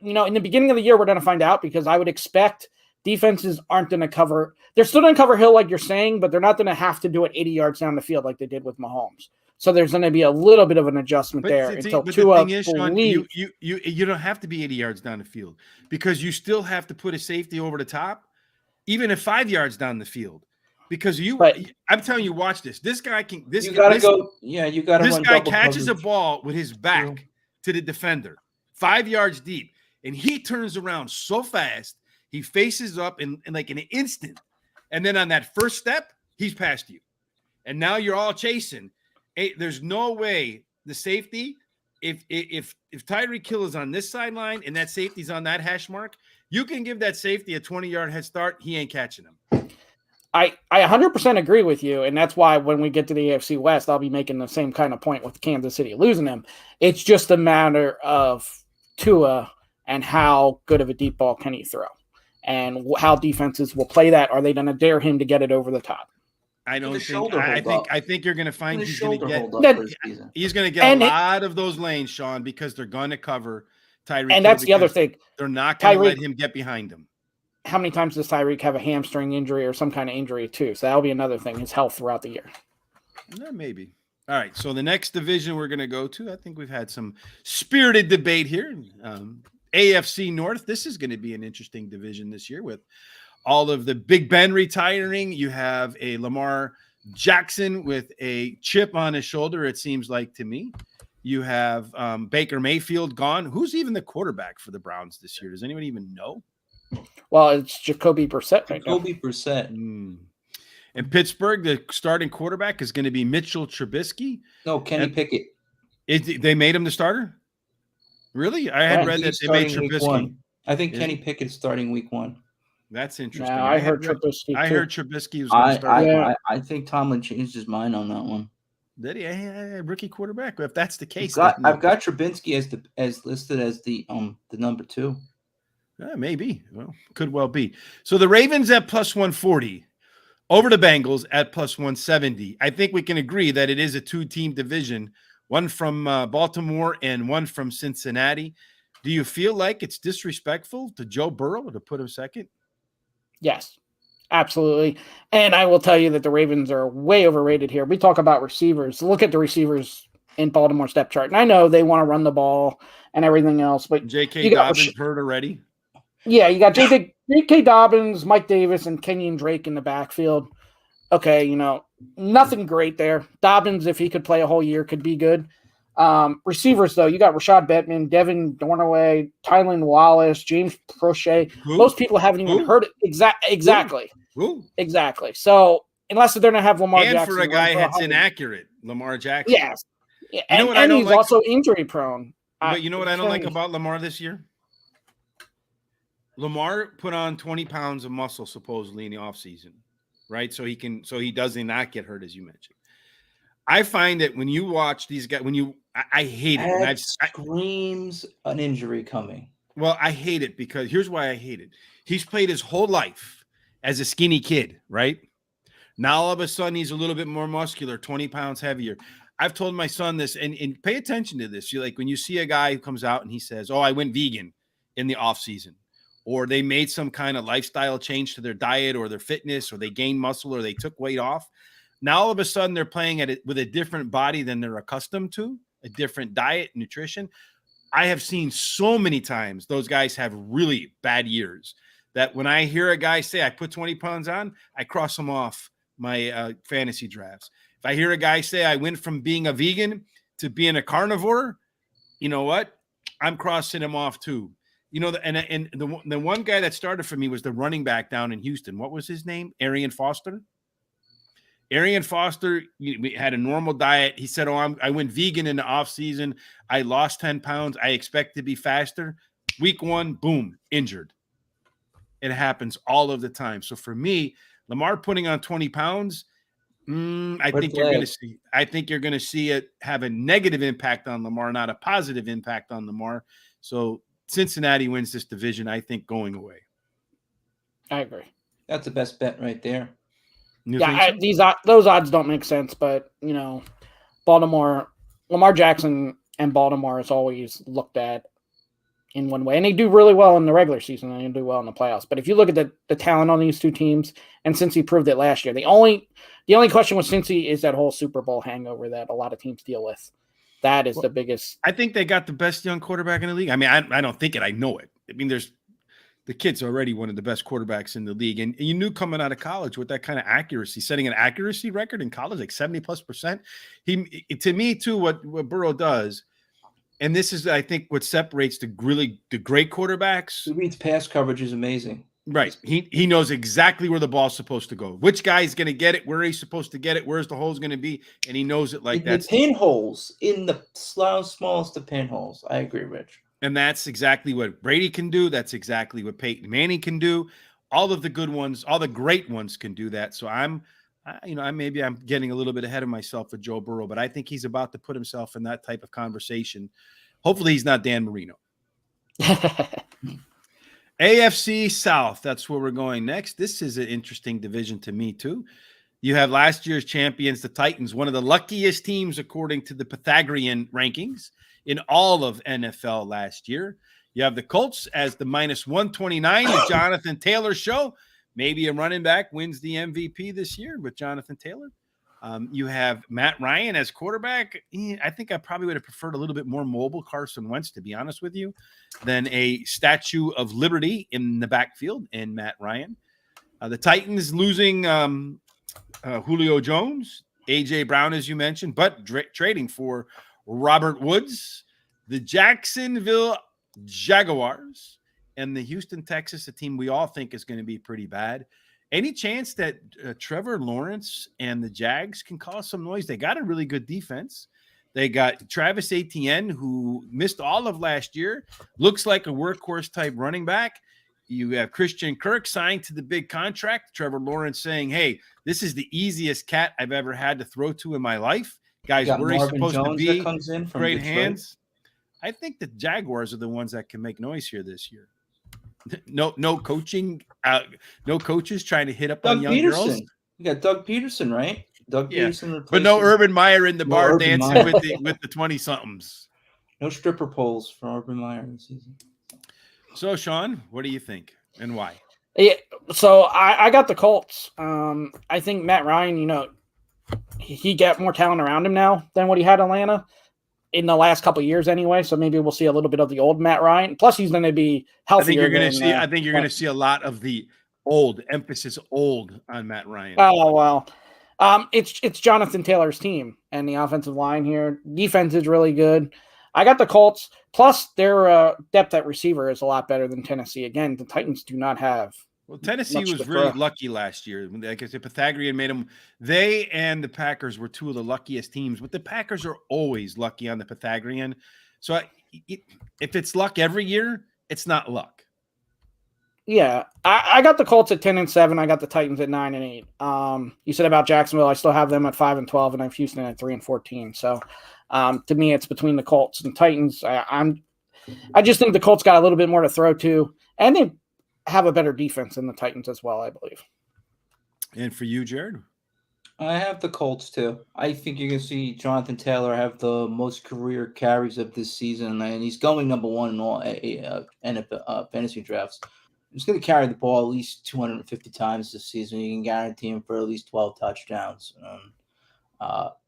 in the beginning of the year, we're going to find out because I would expect defenses aren't going to cover. They're still going to cover Hill like you're saying, but they're not going to have to do it 80 yards down the field like they did with Mahomes. So there's going to be a little bit of an adjustment there until Tua believes. You don't have to be 80 yards down the field because you still have to put a safety over the top, even at 5 yards down the field. Because I'm telling you, watch this. This guy can. This guy catches a ball with his back to the defender, 5 yards deep, and he turns around so fast. He faces up in like an instant, and then on that first step, he's past you, and now you're all chasing. Hey, there's no way the safety. If Tyreek Hill is on this sideline and that safety's on that hash mark, you can give that safety a 20-yard head start. He ain't catching him. I 100% agree with you, and that's why when we get to the AFC West, I'll be making the same kind of point with Kansas City losing him. It's just a matter of Tua and how good of a deep ball can he throw, and how defenses will play that. Are they going to dare him to get it over the top? I don't think. I think you're going to find he's going to get a lot of those lanes, Sean, because they're going to cover Tyreek. And that's the other thing. They're not going to let him get behind him. How many times does Tyreek have a hamstring injury or some kind of injury too? So that'll be another thing, his health throughout the year. Yeah, maybe. All right, so the next division we're going to go to, I think we've had some spirited debate here. AFC North, this is going to be an interesting division this year with all of the Big Ben retiring. You have a Lamar Jackson with a chip on his shoulder, it seems like to me. You have Baker Mayfield gone. Who's even the quarterback for the Browns this year? Does anyone even know? Well, it's Jacoby Brissett right now. Jacoby Brissett. In Pittsburgh, the starting quarterback is going to be Mitchell Trubisky. No, Kenny Pickett. They made him the starter? Really? I had read that they made Trubisky. I think Kenny Pickett's starting week 1. That's interesting. No, I heard Trubisky. I heard Trubisky was going to start. I think Tomlin changed his mind on that one. Did he? Rookie quarterback. If that's the case, I've got Trubisky as listed as the number 2. Maybe. Well, could well be. So the Ravens at plus 140 over the Bengals at plus 170. I think we can agree that it is a 2-team division, one from Baltimore and one from Cincinnati. Do you feel like it's disrespectful to Joe Burrow to put him second? Yes, absolutely. And I will tell you that the Ravens are way overrated here. We talk about receivers. Look at the receivers in Baltimore's depth chart. And I know they want to run the ball and everything else, but J.K. Dobbins hurt already. Yeah, you got J.K. Dobbins, Mike Davis, and Kenyon Drake in the backfield. Okay, nothing great there. Dobbins, if he could play a whole year, could be good. Receivers, though, you got Rashad Bateman, Devin Dornaway, Tylan Wallace, James Prochet. Most people haven't even heard it. Exactly. Who? Exactly. So, unless they're going to have Lamar Jackson. And for a guy that's inaccurate, Lamar Jackson. Yes. Yeah. And he's also injury prone. But you know what I don't like about Lamar this year? Lamar put on 20 pounds of muscle supposedly in the offseason, right? So he does not get hurt, as you mentioned. I find that when you watch these guys, I hate it. And screams an injury coming. Well, I hate it because here's why I hate it. He's played his whole life as a skinny kid, right? Now all of a sudden he's a little bit more muscular, 20 pounds heavier. I've told my son this, and pay attention to this. Like when you see a guy who comes out and he says, "Oh, I went vegan in the off season," or they made some kind of lifestyle change to their diet or their fitness, or they gained muscle or they took weight off. Now, all of a sudden, they're playing at it with a different body than they're accustomed to, a different diet, nutrition. I have seen so many times those guys have really bad years that when I hear a guy say, "I put 20 pounds on," I cross them off my fantasy drafts. If I hear a guy say, "I went from being a vegan to being a carnivore," you know what? I'm crossing him off too. And the one guy that started for me was the running back down in Houston. What was his name? Arian Foster. Arian Foster had a normal diet. He said, "Oh, I went vegan in the off season. I lost 10 pounds. I expect to be faster." Week 1, boom, injured. It happens all of the time. So for me, Lamar putting on 20 pounds, I think you're going to see it have a negative impact on Lamar, not a positive impact on Lamar. So Cincinnati wins this division, I think, going away. I agree. That's the best bet right there. Those odds don't make sense, but Baltimore, Lamar Jackson and Baltimore is always looked at in one way, and they do really well in the regular season and they do well in the playoffs. But if you look at the talent on these two teams, and Cincy proved it last year, the only question with Cincy is that whole Super Bowl hangover that a lot of teams deal with. That is the biggest. I think they got the best young quarterback in the league. I mean, I don't think it. I know it. I mean, the kid's already one of the best quarterbacks in the league. And you knew coming out of college with that kind of accuracy, setting an accuracy record in college, like 70+%. To me, too, what Burrow does, and this is, I think, what separates the great quarterbacks. He reads pass coverage is amazing. Right. He knows exactly where the ball's supposed to go, which guy's going to get it, where he's supposed to get it, where's the hole's going to be, and he knows it like that. The pinholes in the smallest of pinholes. I agree, Rich. And that's exactly what Brady can do. That's exactly what Peyton Manning can do. All of the good ones, all the great ones can do that. So I'm getting a little bit ahead of myself with Joe Burrow, but I think he's about to put himself in that type of conversation. Hopefully he's not Dan Marino. AFC South, that's where we're going next. This is an interesting division to me too. You have last year's champions, the Titans, one of the luckiest teams according to the Pythagorean rankings in all of NFL last year. You have the Colts as the -129, the Jonathan Taylor show. Maybe a running back wins the MVP this year with Jonathan Taylor. You have Matt Ryan as quarterback. I think I probably would have preferred a little bit more mobile Carson Wentz, to be honest with you, than a Statue of Liberty in the backfield in Matt Ryan. The Titans losing Julio Jones, A.J. Brown, as you mentioned, but trading for Robert Woods. The Jacksonville Jaguars and the Houston Texans, a team we all think is going to be pretty bad. Any chance that Trevor Lawrence and the Jags can cause some noise? They got a really good defense. They got Travis Etienne, who missed all of last year, looks like a workhorse type running back. You have Christian Kirk signed to the big contract. Trevor Lawrence saying, hey, this is the easiest cat I've ever had to throw to in my life. Guys, where he's supposed Jones to be, that comes in from great Detroit. hands. I think the Jaguars are the ones that can make noise here this year. No coaching, no coaches trying to hit up on young girls. You got Doug Peterson, right? Peterson, but no Urban Meyer in the bar Urban dancing Meyer. with the 20-somethings. No stripper poles for Urban Meyer this season. So, Sean, what do you think and why? Yeah, so I got the Colts. I think Matt Ryan, he got more talent around him now than what he had in Atlanta in the last couple of years anyway. So maybe we'll see a little bit of the old Matt Ryan. Plus, he's going to be healthier. I think you're going to see a lot of the old emphasis on Matt Ryan. Oh, well. It's Jonathan Taylor's team and the offensive line here. Defense is really good. I got the Colts. Plus, their depth at receiver is a lot better than Tennessee. Again, the Titans do not have. Well, Tennessee was really lucky last year. Like I said, Pythagorean made them. They and the Packers were two of the luckiest teams, but the Packers are always lucky on the Pythagorean. So if it's luck every year, it's not luck. Yeah, I got the Colts at 10-7. I got the Titans at 9-8. You said about Jacksonville, I still have them at 5-12, and I have Houston at 3-14. So, to me, it's between the Colts and Titans. I just think the Colts got a little bit more to throw to, and they have a better defense than the Titans as well, I believe. And for you, Jared? I have the Colts too. I think you're going to see Jonathan Taylor have the most career carries of this season, and he's going number one in all NFL fantasy drafts. He's going to carry the ball at least 250 times this season. You can guarantee him for at least 12 touchdowns.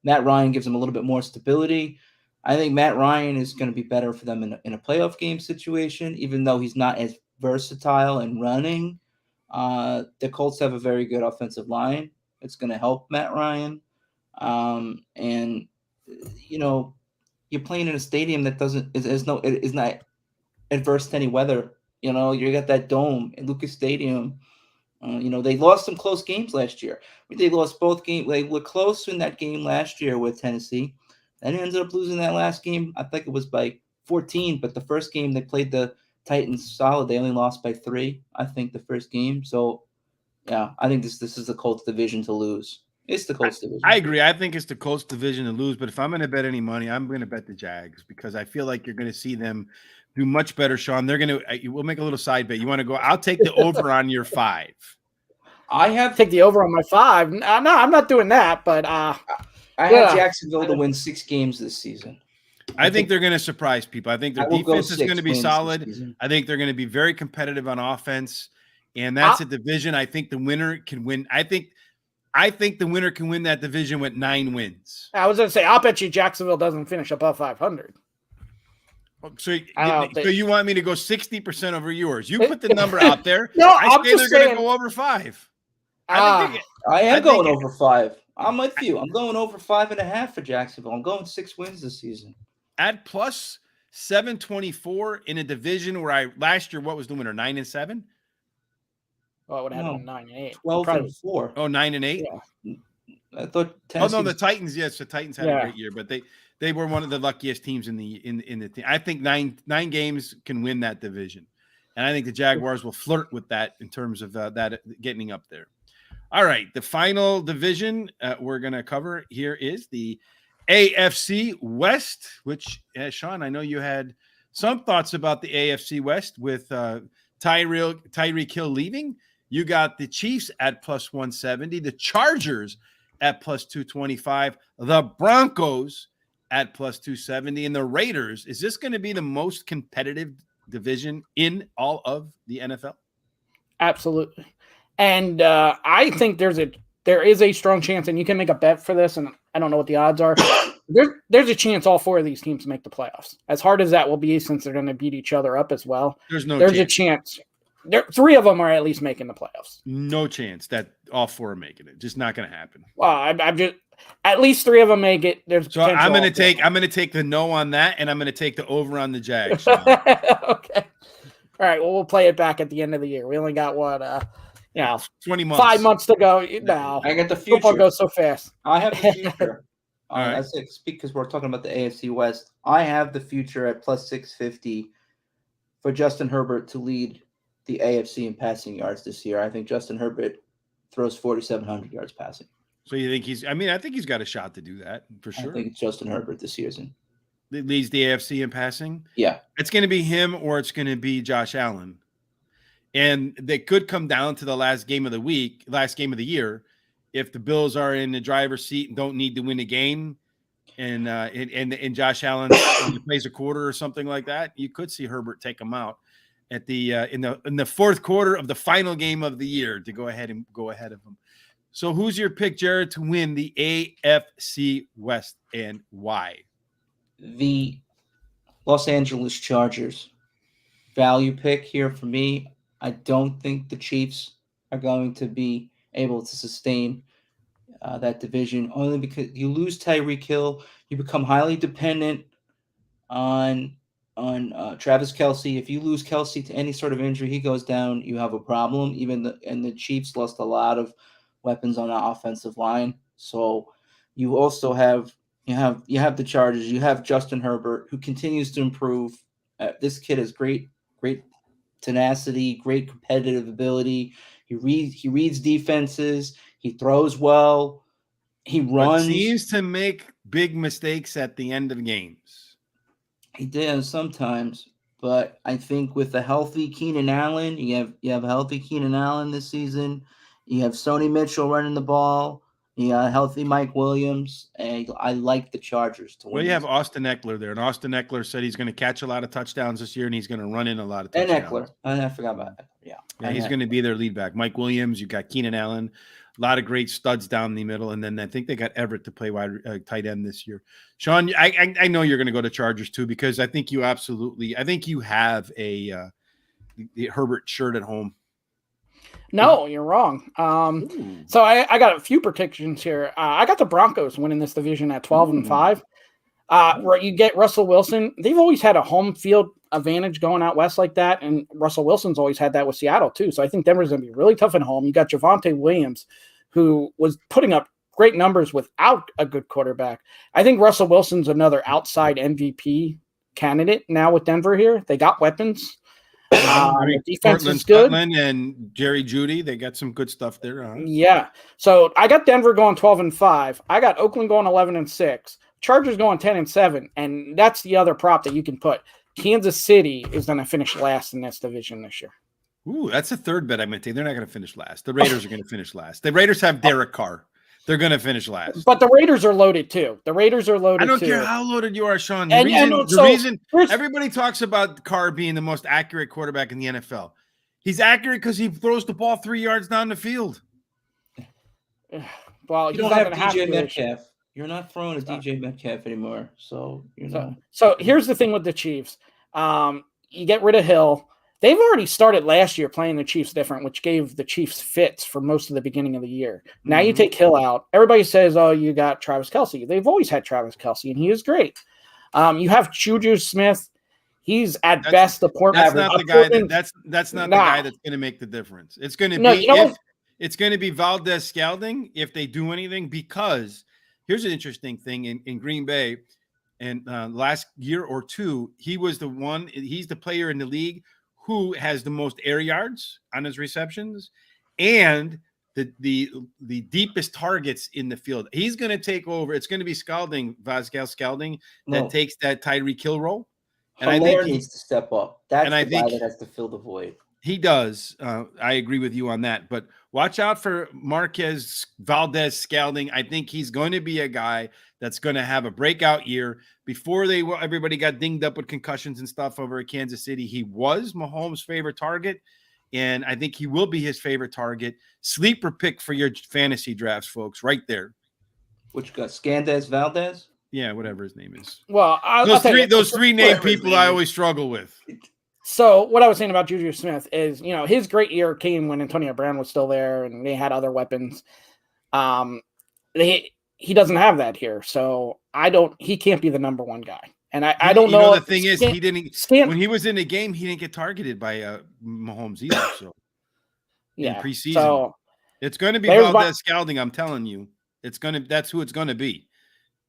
Matt Ryan gives him a little bit more stability. I think Matt Ryan is going to be better for them in a playoff game situation, even though he's not as versatile and running. The Colts have a very good offensive line. It's going to help Matt Ryan. And you're playing in a stadium that is not adverse to any weather. You got that dome in Lucas Stadium. They lost some close games last year. They lost both games. They were close in that game last year with Tennessee. And ended up losing that last game. I think it was by 14, but the first game they played the Titans solid. They only lost by 3, I think, the first game. So, yeah, I think this is the Colts division to lose. It's the Colts division. I agree. I think it's the Colts division to lose. But if I'm going to bet any money, I'm going to bet the Jags because I feel like you're going to see them do much better, Sean. They're going to – we'll make a little side bet. You want to go – I'll take the over on your 5. I have – take the over on my 5. No, I'm not doing that, but I have Jacksonville to win 6 games this season. I think they're going to surprise people. I think their defense is going to be solid. I think they're going to be very competitive on offense, and that's a division. I think the winner can win. I think the winner can win that division with 9 wins. I was going to say, I'll bet you Jacksonville doesn't finish above 500. So you want me to go 60% over yours? You put the number out there. No, I say they're going to go over 5. I am going over 5. I'm with you. I'm going over 5.5 for Jacksonville. I'm going 6 wins this season. At plus 724 in a division where last year, what was the winner? 9-7? Oh, it would have been 9-8. 12-4. Oh, 9-8? Yeah. I thought Tennessee the Titans, yes, the Titans had a great year, but they were one of the luckiest teams in the team. I think nine games can win that division. And I think the Jaguars will flirt with that in terms of that getting up there. All right, the final division we're going to cover here is the AFC West, which, Sean, I know you had some thoughts about the AFC West with Tyreek Hill leaving. You got the Chiefs at plus 170, the Chargers at plus 225, the Broncos at plus 270, and the Raiders. Is this going to be the most competitive division in all of the NFL? Absolutely. And I think there's there is a strong chance, and you can make a bet for this, and I don't know what the odds are. There's a chance all 4 of these teams make the playoffs. As hard as that will be, since they're going to beat each other up as well. There's a chance. 3 of them are at least making the playoffs. No chance that all 4 are making it. Just not going to happen. Well, I'm just at least 3 of them make it. There's so I'm going to take the no on that, and I'm going to take the over on the Jags. Okay. All right. Well, we'll play it back at the end of the year. We only got 20 months, 5 months to go. No, I got the future. Football goes so fast. I have the future. All right. That's it, because we're talking about the AFC West. I have the future at plus 650 for Justin Herbert to lead the AFC in passing yards this year. I think Justin Herbert throws 4,700 yards passing. So you think I think he's got a shot to do that for sure. I think it's Justin Herbert this season. That leads the AFC in passing. Yeah. It's going to be him or it's going to be Josh Allen. And they could come down to the last game of the year, if the Bills are in the driver's seat and don't need to win a game, and Josh Allen plays a quarter or something like that, you could see Herbert take him out at the in the fourth quarter of the final game of the year to go ahead of him. So who's your pick, Jared, to win the AFC West, and why? The Los Angeles Chargers. Value pick here for me. I don't think the Chiefs are going to be able to sustain that division, only because you lose Tyreek Hill, you become highly dependent on Travis Kelce. If you lose Kelce to any sort of injury, he goes down, you have a problem. The Chiefs lost a lot of weapons on the offensive line. So you also have the Chargers. You have Justin Herbert, who continues to improve. This kid has great tenacity, great competitive ability. He reads defenses. He throws well. He runs. But seems to make big mistakes at the end of games. He does sometimes, but I think with a healthy Keenan Allen, you have a healthy Keenan Allen this season. You have Sony Mitchell running the ball. You got a healthy Mike Williams, and I like the Chargers to win. Well, you have Austin Eckler there, and Austin Eckler said he's going to catch a lot of touchdowns this year, and he's going to run in a lot of touchdowns. And Eckler, I forgot about that. Yeah, he's going to be their lead back. Mike Williams, you got Keenan Allen, a lot of great studs down the middle, and then I think they got Everett to play tight end this year. Shawn, I know you're going to go to Chargers too, because I think you have a the Herbert shirt at home. No, you're wrong. So I got a few predictions here. I got the Broncos winning this division at 12-5. Where you get Russell Wilson. They've always had a home field advantage going out west like that, and Russell Wilson's always had that with Seattle too. So I think Denver's going to be really tough at home. You got Javonte Williams, who was putting up great numbers without a good quarterback. I think Russell Wilson's another outside MVP candidate now with Denver here. They got weapons. Defense is good. Scotland and Jerry Jeudy, they got some good stuff there. Huh? Yeah. So I got Denver going 12-5. I got Oakland going 11-6. Chargers going 10-7, and that's the other prop that you can put. Kansas City is going to finish last in this division this year. Ooh, that's a third bet I'm going to take. They're not going to finish last. The Raiders are going to finish last. The Raiders have Derek Carr. They're going to finish last. But the Raiders are loaded too. I don't care how loaded you are, Shawn. The reason everybody talks about Carr being the most accurate quarterback in the NFL. He's accurate because he throws the ball 3 yards down the field. Well, you don't have DJ Metcalf. You're not throwing a DJ Metcalf anymore. So here's the thing with the Chiefs. You get rid of Hill. They've already started last year playing the Chiefs different, which gave the Chiefs fits for most of the beginning of the year. Now you take Hill out. Everybody says, oh, you got Travis Kelce. They've always had Travis Kelce, and he is great. You have Juju Smith. He's at best the poor That's average. not the guy. That's not the guy that's going to make the difference. It's going to be it's going to be Valdez Scalding if they do anything, because here's an interesting thing in Green Bay. And last year or two, he's the player in the league who has the most air yards on his receptions and the deepest targets in the field. He's going to take over. It's going to be Valdez Scalding that takes that Tyreek Hill role. And I think he needs to step up. That's the guy that has to fill the void. He does. I agree with you on that. But watch out for Marquez Valdez Scalding. I think he's going to be a guy that's going to have a breakout year. Before everybody got dinged up with concussions and stuff over at Kansas City, he was Mahomes' favorite target and I think he will be his favorite target. Sleeper pick for your fantasy drafts, folks, right there. Which got Scandez Valdez? Yeah, whatever his name is. Well, I'll Those tell three, you, those three named whatever his people name I is. always struggle with. So what I was saying about Juju Smith is, his great year came when Antonio Brown was still there and they had other weapons. He doesn't have that here, so he can't be the number one guy. And I don't know. The thing is, he didn't. When he was in the game, he didn't get targeted by Mahomes either. So in preseason, so it's going to be Valdez Scalding. I'm telling you, that's who it's going to be.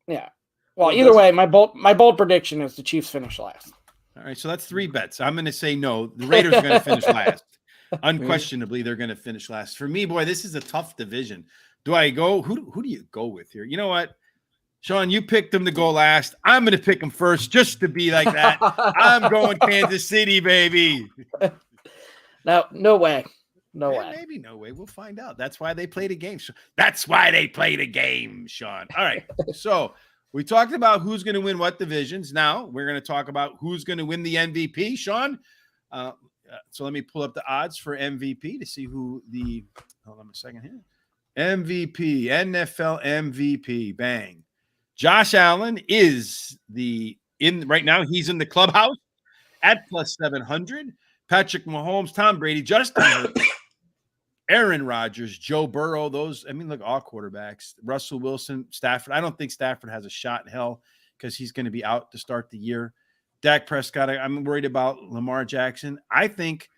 Yeah. Well, either way, my bold prediction is the Chiefs finish last. All right, so that's 3 bets. I'm going to say no. The Raiders are going to finish last. Unquestionably, they're going to finish last. For me, boy, this is a tough division. Do I go? Who do you go with here? You know what, Shawn, you picked them to go last. I'm going to pick them first just to be like that. I'm going Kansas City, baby. No way. No way. Maybe no way. We'll find out. That's why they played a game. That's why they played a game, Shawn. All right, so we talked about who's going to win what divisions. Now we're going to talk about who's going to win the MVP, Shawn. So let me pull up the odds for MVP to see who hold on a second here. MVP, NFL MVP, bang. Josh Allen is right now. He's in the clubhouse at plus 700. Patrick Mahomes, Tom Brady, Justin Herbert, Aaron Rodgers, Joe Burrow, all quarterbacks. Russell Wilson, Stafford. I don't think Stafford has a shot in hell because he's going to be out to start the year. Dak Prescott, I'm worried about Lamar Jackson. I think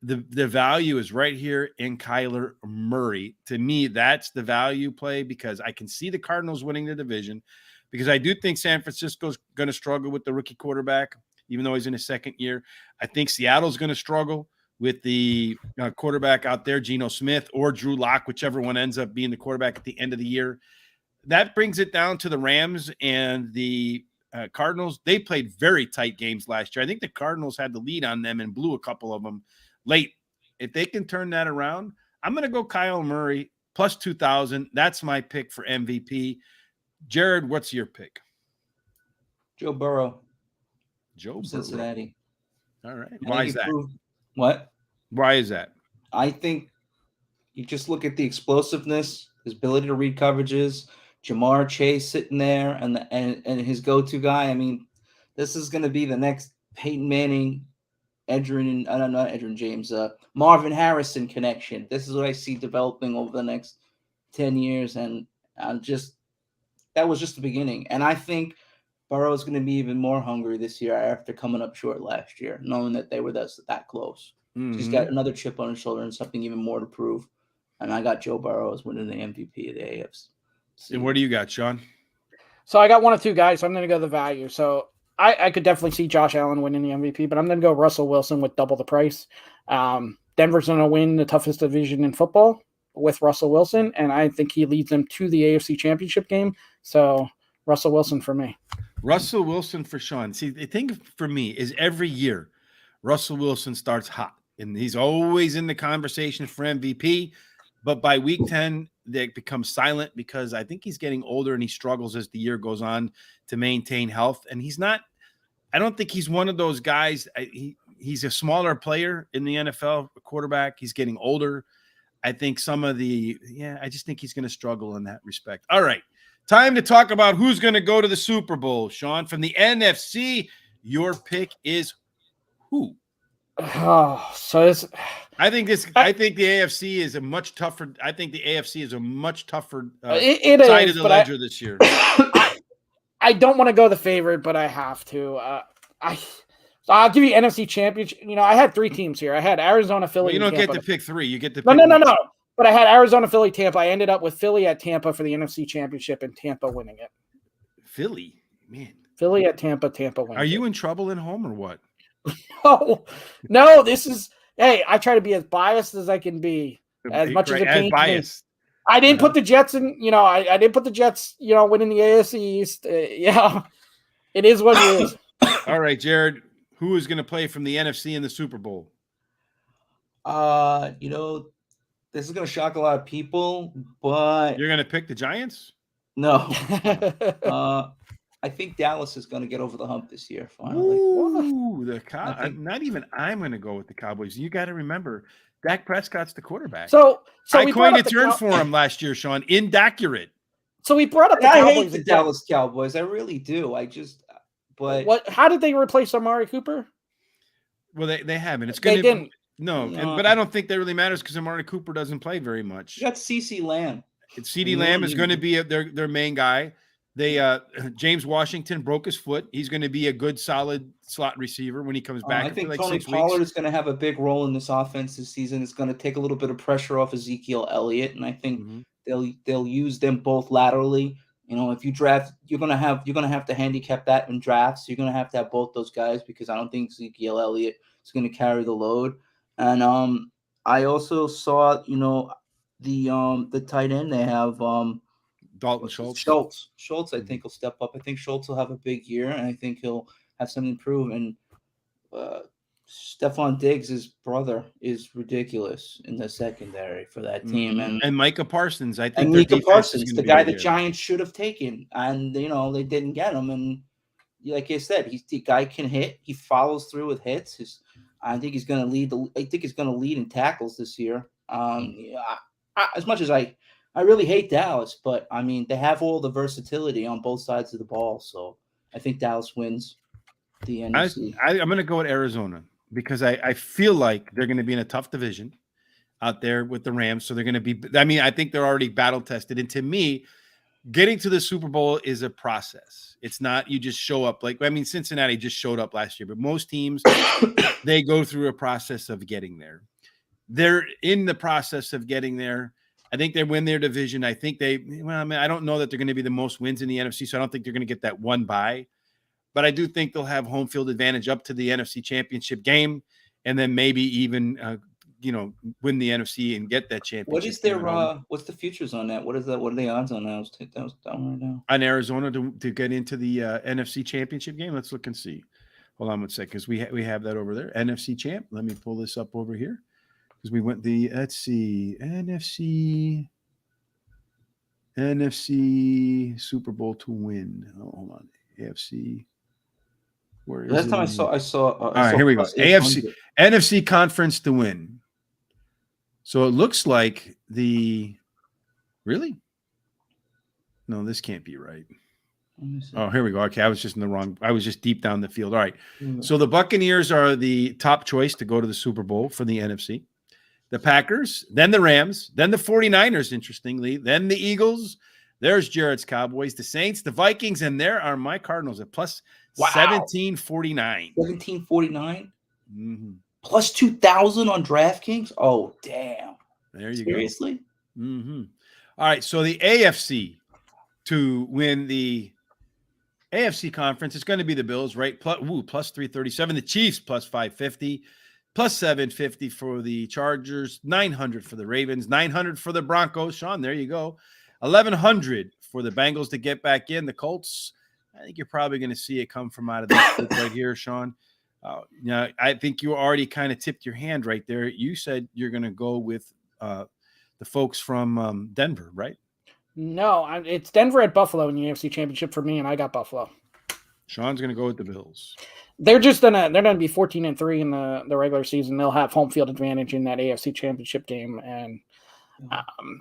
the value is right here in Kyler Murray. To me, that's the value play because I can see the Cardinals winning the division because I do think San Francisco's going to struggle with the rookie quarterback, even though he's in his second year. I think Seattle's going to struggle with the quarterback out there, Geno Smith or Drew Lock, whichever one ends up being the quarterback at the end of the year. That brings it down to the Rams and the Cardinals. They played very tight games last year. I think the Cardinals had the lead on them and blew a couple of them late. If they can turn that around, I'm going to go Kyle Murray plus 2,000. That's my pick for MVP. Jared, what's your pick? Joe Burrow. Cincinnati. All right. Why is that? What? Why is that? I think you just look at the explosiveness, his ability to read coverages, Jamar Chase sitting there, and his go-to guy. I mean, this is going to be the next Peyton Manning, Marvin Harrison connection. This is what I see developing over the next 10 years, and that was just the beginning. And I think Burrow is going to be even more hungry this year after coming up short last year, knowing that they were that close. Mm-hmm. So he's got another chip on his shoulder and something even more to prove. And I got Joe Burrow as winning the MVP of the AFC. And what do you got, Shawn? So I got one of two guys, so I'm going to go the value. So I could definitely see Josh Allen winning the MVP, but I'm going to go Russell Wilson with double the price. Denver's going to win the toughest division in football with Russell Wilson, and I think he leads them to the AFC Championship game. So Russell Wilson for me. Russell Wilson for Shawn. See, the thing for me is every year Russell Wilson starts hot, and he's always in the conversation for MVP. But by week 10, they become silent because I think he's getting older and he struggles as the year goes on to maintain health. And I don't think he's one of those guys. He's a smaller player in the NFL, quarterback. He's getting older. I think I just think he's going to struggle in that respect. All right. Time to talk about who's going to go to the Super Bowl. Shawn, from the NFC, your pick is who? Oh, so I think the AFC is a much tougher. I think the AFC is a much tougher side of the ledger this year. I don't want to go the favorite, but I have to. I'll give you NFC Championship. I had 3 teams here. I had Arizona, Philly. Well, you don't Tampa. get to pick 3. You get to pick no. But I had Arizona, Philly, Tampa. I ended up with Philly at Tampa for the NFC Championship and Tampa winning it. Philly, man. Philly at Tampa winning. Are you in trouble at home or what? No. This is. Hey, I try to be as biased as I can be, as much as it pains me. I didn't put the Jets in. I didn't put the Jets. Winning the AFC East. It is what it is. All right, Jared. Who is going to play from the NFC in the Super Bowl? This is going to shock a lot of people, but you're going to pick the Giants? No. I think Dallas is going to get over the hump this year, finally. Ooh, not even I'm going to go with the Cowboys. You got to remember, Dak Prescott's the quarterback. So I we brought coined a up the term for him last year, Sean. Inaccurate. So we brought up the I hate Cowboys the again. Dallas Cowboys. I really do. But How did they replace Amari Cooper? Well, they haven't. It's They going to didn't. no, No. but I don't think that really matters because Amari Cooper doesn't play very much. you got CeeDee Lamb. CeeDee Lamb is going to be their main guy. They James Washington broke his foot. He's going to be a good, solid slot receiver when he comes back. I think like Tony 6 Pollard weeks. is going to have a big role in this offense this season. It's going to take a little bit of pressure off Ezekiel Elliott, and I think they'll use them both laterally. If you draft, you're gonna have to handicap that in drafts. You're gonna have to have both those guys because I don't think Ezekiel Elliott is gonna carry the load. And I also saw the tight end they have Dalton Schultz. Schultz I think will step up. I think Schultz will have a big year, and I think he'll have something to prove. And Stephon Diggs' brother is ridiculous in the secondary for that team, and Micah Parsons. I think and Micah Parsons, the guy the Giants should have taken, and they didn't get him. And like I said, the guy can hit. He follows through with hits. I think he's going to lead. I think he's going to lead in tackles this year. As much as I really hate Dallas, but I mean they have all the versatility on both sides of the ball, so I think Dallas wins the NFC. I'm going to go with Arizona because I feel like they're going to be in a tough division out there with the Rams. So they're going to be, I think they're already battle tested. And to me, getting to the Super Bowl is a process. It's not, you just show up Cincinnati just showed up last year, but most teams, they go through a process of getting there. They're in the process of getting there. I think they win their division. I think I don't know that they're going to be the most wins in the NFC. So I don't think they're going to get that one bye. But I do think they'll have home field advantage up to the NFC Championship game, and then maybe even win the NFC and get that championship. What is their what's the futures on that? What is that? What are the odds on that? That was down right now. On Arizona to get into the NFC Championship game. Let's look and see. Hold on one second, because we have that over there. NFC champ. Let me pull this up over here because we went let's see, NFC Super Bowl to win. Oh, hold on, AFC. Last time I saw. All right, here we go. NFC conference to win. So it looks like really? No, this can't be right. Oh, here we go. Okay, I was just I was just deep down the field. All right. So the Buccaneers are the top choice to go to the Super Bowl for the NFC. The Packers, then the Rams, then the 49ers, interestingly, then the Eagles. There's Jared's Cowboys, the Saints, the Vikings, and there are my Cardinals at plus 1749. 1749? Plus 2,000 on DraftKings? Oh, damn. There you Seriously? go. All right, so the AFC to win the AFC conference is going to be the Bills, right? Plus 337. The Chiefs plus 550. Plus 750 for the Chargers. 900 for the Ravens. 900 for the Broncos. Sean, there you go. 1,100 for the Bengals to get back in. The Colts, I think you're probably going to see it come from out of that group right here, Sean. I think you already kind of tipped your hand right there. You said you're going to go with the folks from Denver, right? No, it's Denver at Buffalo in the AFC Championship for me, and I got Buffalo. Sean's going to go with the Bills. They're gonna be 14-3 in the regular season. They'll have home field advantage in that AFC Championship game, and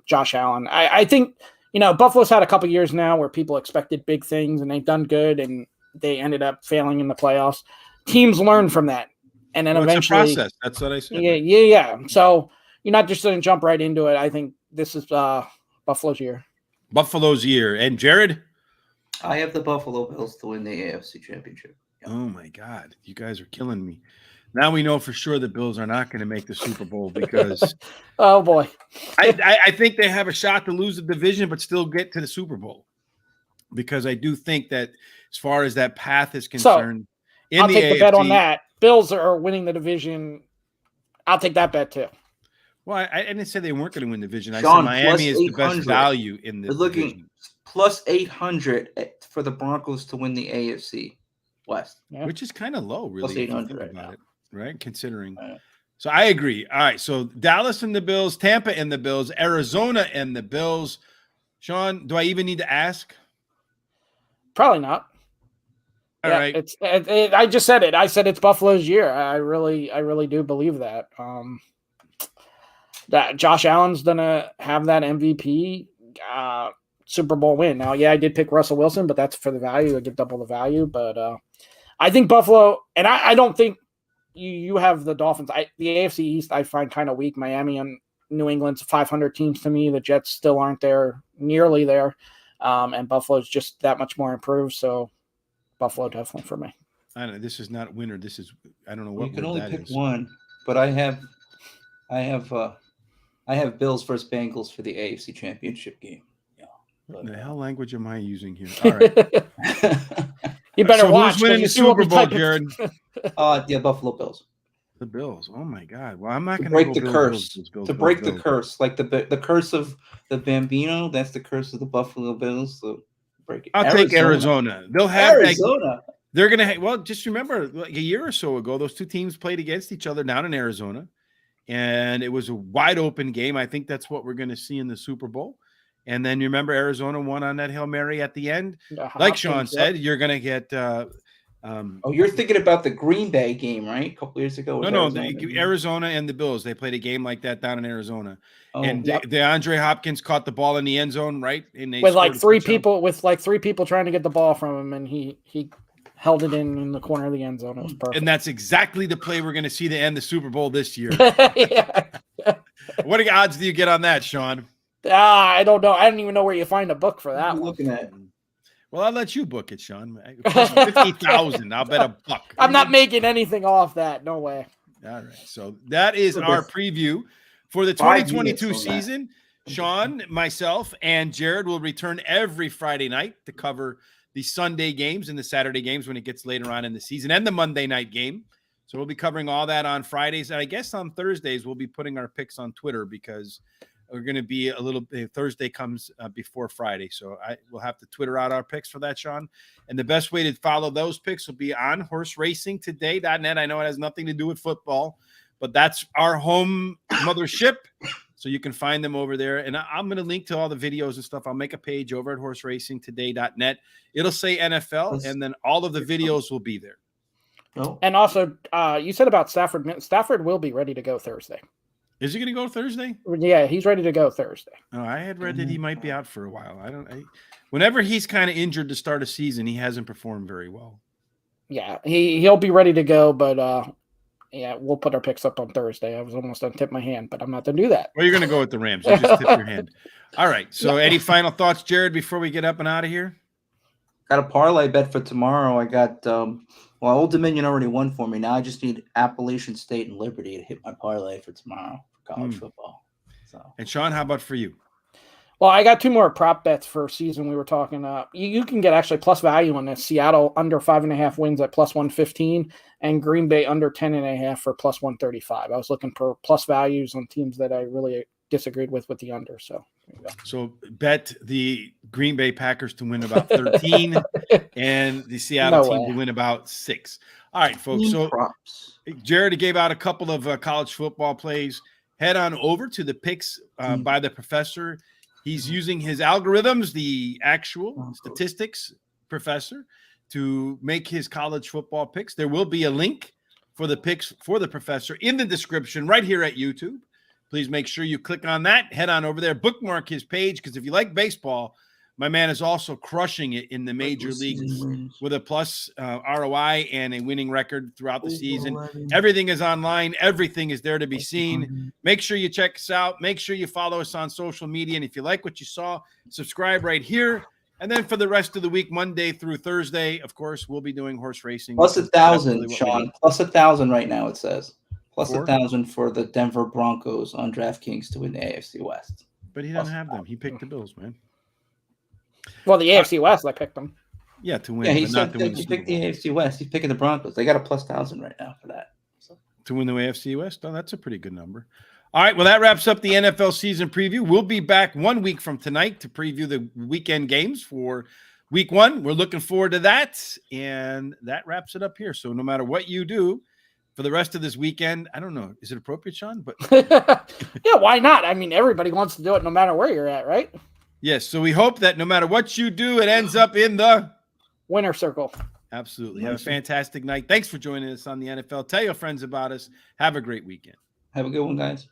Josh Allen. I think Buffalo's had a couple years now where people expected big things and they've done good, and they ended up failing in the playoffs. Teams learn from that, and then eventually it's a process. That's what I said. Yeah. So you're not just going to jump right into it. I think this is Buffalo's year. Buffalo's year. And Jared? I have the Buffalo Bills to win the AFC Championship. Yep. Oh, my God. You guys are killing me. Now we know for sure the Bills are not going to make the Super Bowl because oh, boy. I think they have a shot to lose the division but still get to the Super Bowl because I do think that as far as that path is concerned, I'll take the bet on that. Bills are winning the division. I'll take that bet too. Well, I didn't say they weren't going to win the division. I Sean, said Miami is the best value in the division. Plus 800 for the Broncos to win the AFC West. Yeah. Which is kind of low, really, plus 800 right now. Right? Considering. So I agree. All right. So Dallas and the Bills, Tampa and the Bills, Arizona and the Bills. Sean, do I even need to ask? Probably not. All right. I just said it. I said it's Buffalo's year. I really do believe that. that Josh Allen's gonna have that MVP Super Bowl win. Now, yeah, I did pick Russell Wilson, but that's for the value. I get double the value. But I think Buffalo, and I don't think you have the Dolphins. The AFC East I find kind of weak. Miami and New England's 500 teams to me. The Jets still aren't there, nearly there. And Buffalo's just that much more improved. So Buffalo definitely for me. I don't know. This is not winner. This is, I don't know what You can word only that pick is. one, but I have Bills versus Bengals for the AFC Championship game. Yeah. What the hell language am I using here? All right. You better So watch. who's winning the 'cause you see what Super we Bowl, type in- Jared? Yeah, Buffalo Bills. The Bills. Oh my God. Well, I'm not To going break the curse. To break the curse, like the curse of the Bambino. That's the curse of the Buffalo Bills. So break it. I'll take Arizona. They'll have Arizona. They're going to, well, just remember, like a year or so ago, those two teams played against each other down in Arizona, and it was a wide open game. I think that's what we're going to see in the Super Bowl. And then you remember Arizona won on that Hail Mary at the end. Like Sean said, you're going to get you're thinking about the Green Bay game, right? A couple years ago. No, Arizona and the Bills. They played a game like that down in Arizona, and yep. DeAndre Hopkins caught the ball in the end zone, right? And they with like three people trying to get the ball from him, and he held it in the corner of the end zone. It was perfect. And that's exactly the play we're going to see to end the Super Bowl this year. Yeah. What odds do you get on that, Sean? I don't know. I don't even know where you find a book for that. Looking at. Well, I'll let you book it, Sean. 50,000. I'll bet $1. I'm not making anything off that. No way. All right. So that is our preview for the 2022 season. Sean, myself, and Jared will return every Friday night to cover the Sunday games and the Saturday games when it gets later on in the season, and the Monday night game. So we'll be covering all that on Fridays. And I guess on Thursdays, we'll be putting our picks on Twitter because we're going to be a little Thursday comes before Friday. So we'll have to Twitter out our picks for that, Sean. And the best way to follow those picks will be on horseracingtoday.net. I know it has nothing to do with football, but that's our home mothership. So you can find them over there. And I'm going to link to all the videos and stuff. I'll make a page over at horseracingtoday.net. It'll say NFL, and then all of the videos will be there. Oh. And also, you said about Stafford. Stafford will be ready to go Thursday. Is he going to go Thursday? Yeah, he's ready to go Thursday. Oh, I had read that he might be out for a while. Whenever he's kind of injured to start a season, he hasn't performed very well. Yeah, he'll be ready to go, but yeah, we'll put our picks up on Thursday. I was almost going to tip my hand, but I'm not going to do that. Well, you're going to go with the Rams. You just tip your hand. All right. So any final thoughts, Jared, before we get up and out of here? Got a parlay bet for tomorrow. I got Old Dominion already won for me. Now I just need Appalachian State and Liberty to hit my parlay for tomorrow for college football. So. And Sean, how about for you? Well, I got two more prop bets for season we were talking. You can get actually plus value on this. Seattle under 5.5 wins at plus 115 and Green Bay under 10.5 for plus 135. I was looking for plus values on teams that I really disagreed with the under. So there you go. So bet the Green Bay Packers to win about 13 and the Seattle team to win about 6. All right, folks. So Jared gave out a couple of college football plays. Head on over to the picks by the professor. He's using his algorithms, the actual statistics professor, to make his college football picks. There will be a link for the picks for the professor in the description right here at YouTube. Please make sure you click on that. Head on over there, bookmark his page, because if you like baseball, my man is also crushing it in the major leagues with a plus ROI and a winning record throughout the season. Everything is online. Everything is there to be seen. Make sure you check us out. Make sure you follow us on social media. And if you like what you saw, subscribe right here. And then for the rest of the week, Monday through Thursday, of course, we'll be doing horse racing. Plus 1,000, Sean. Plus 1,000 right now, it says. Plus 1,000 for the Denver Broncos on DraftKings to win the AFC West. But he doesn't have them. He picked the Bills, man. Well, the AFC West, I picked them. Yeah, to win. Yeah, he said he picked the AFC West. He's picking the Broncos. They got a plus 1,000 right now for that. So. To win the AFC West? Oh, that's a pretty good number. All right, well, that wraps up the NFL season preview. We'll be back 1 week from tonight to preview the weekend games for week 1. We're looking forward to that, and that wraps it up here. So no matter what you do for the rest of this weekend, I don't know. Is it appropriate, Sean? But yeah, why not? I mean, everybody wants to do it no matter where you're at, right? Yes, so we hope that no matter what you do, it ends up in the winner circle. Absolutely. Have a fantastic night. Thanks for joining us on the NFL. Tell your friends about us. Have a great weekend. Have a good one, guys.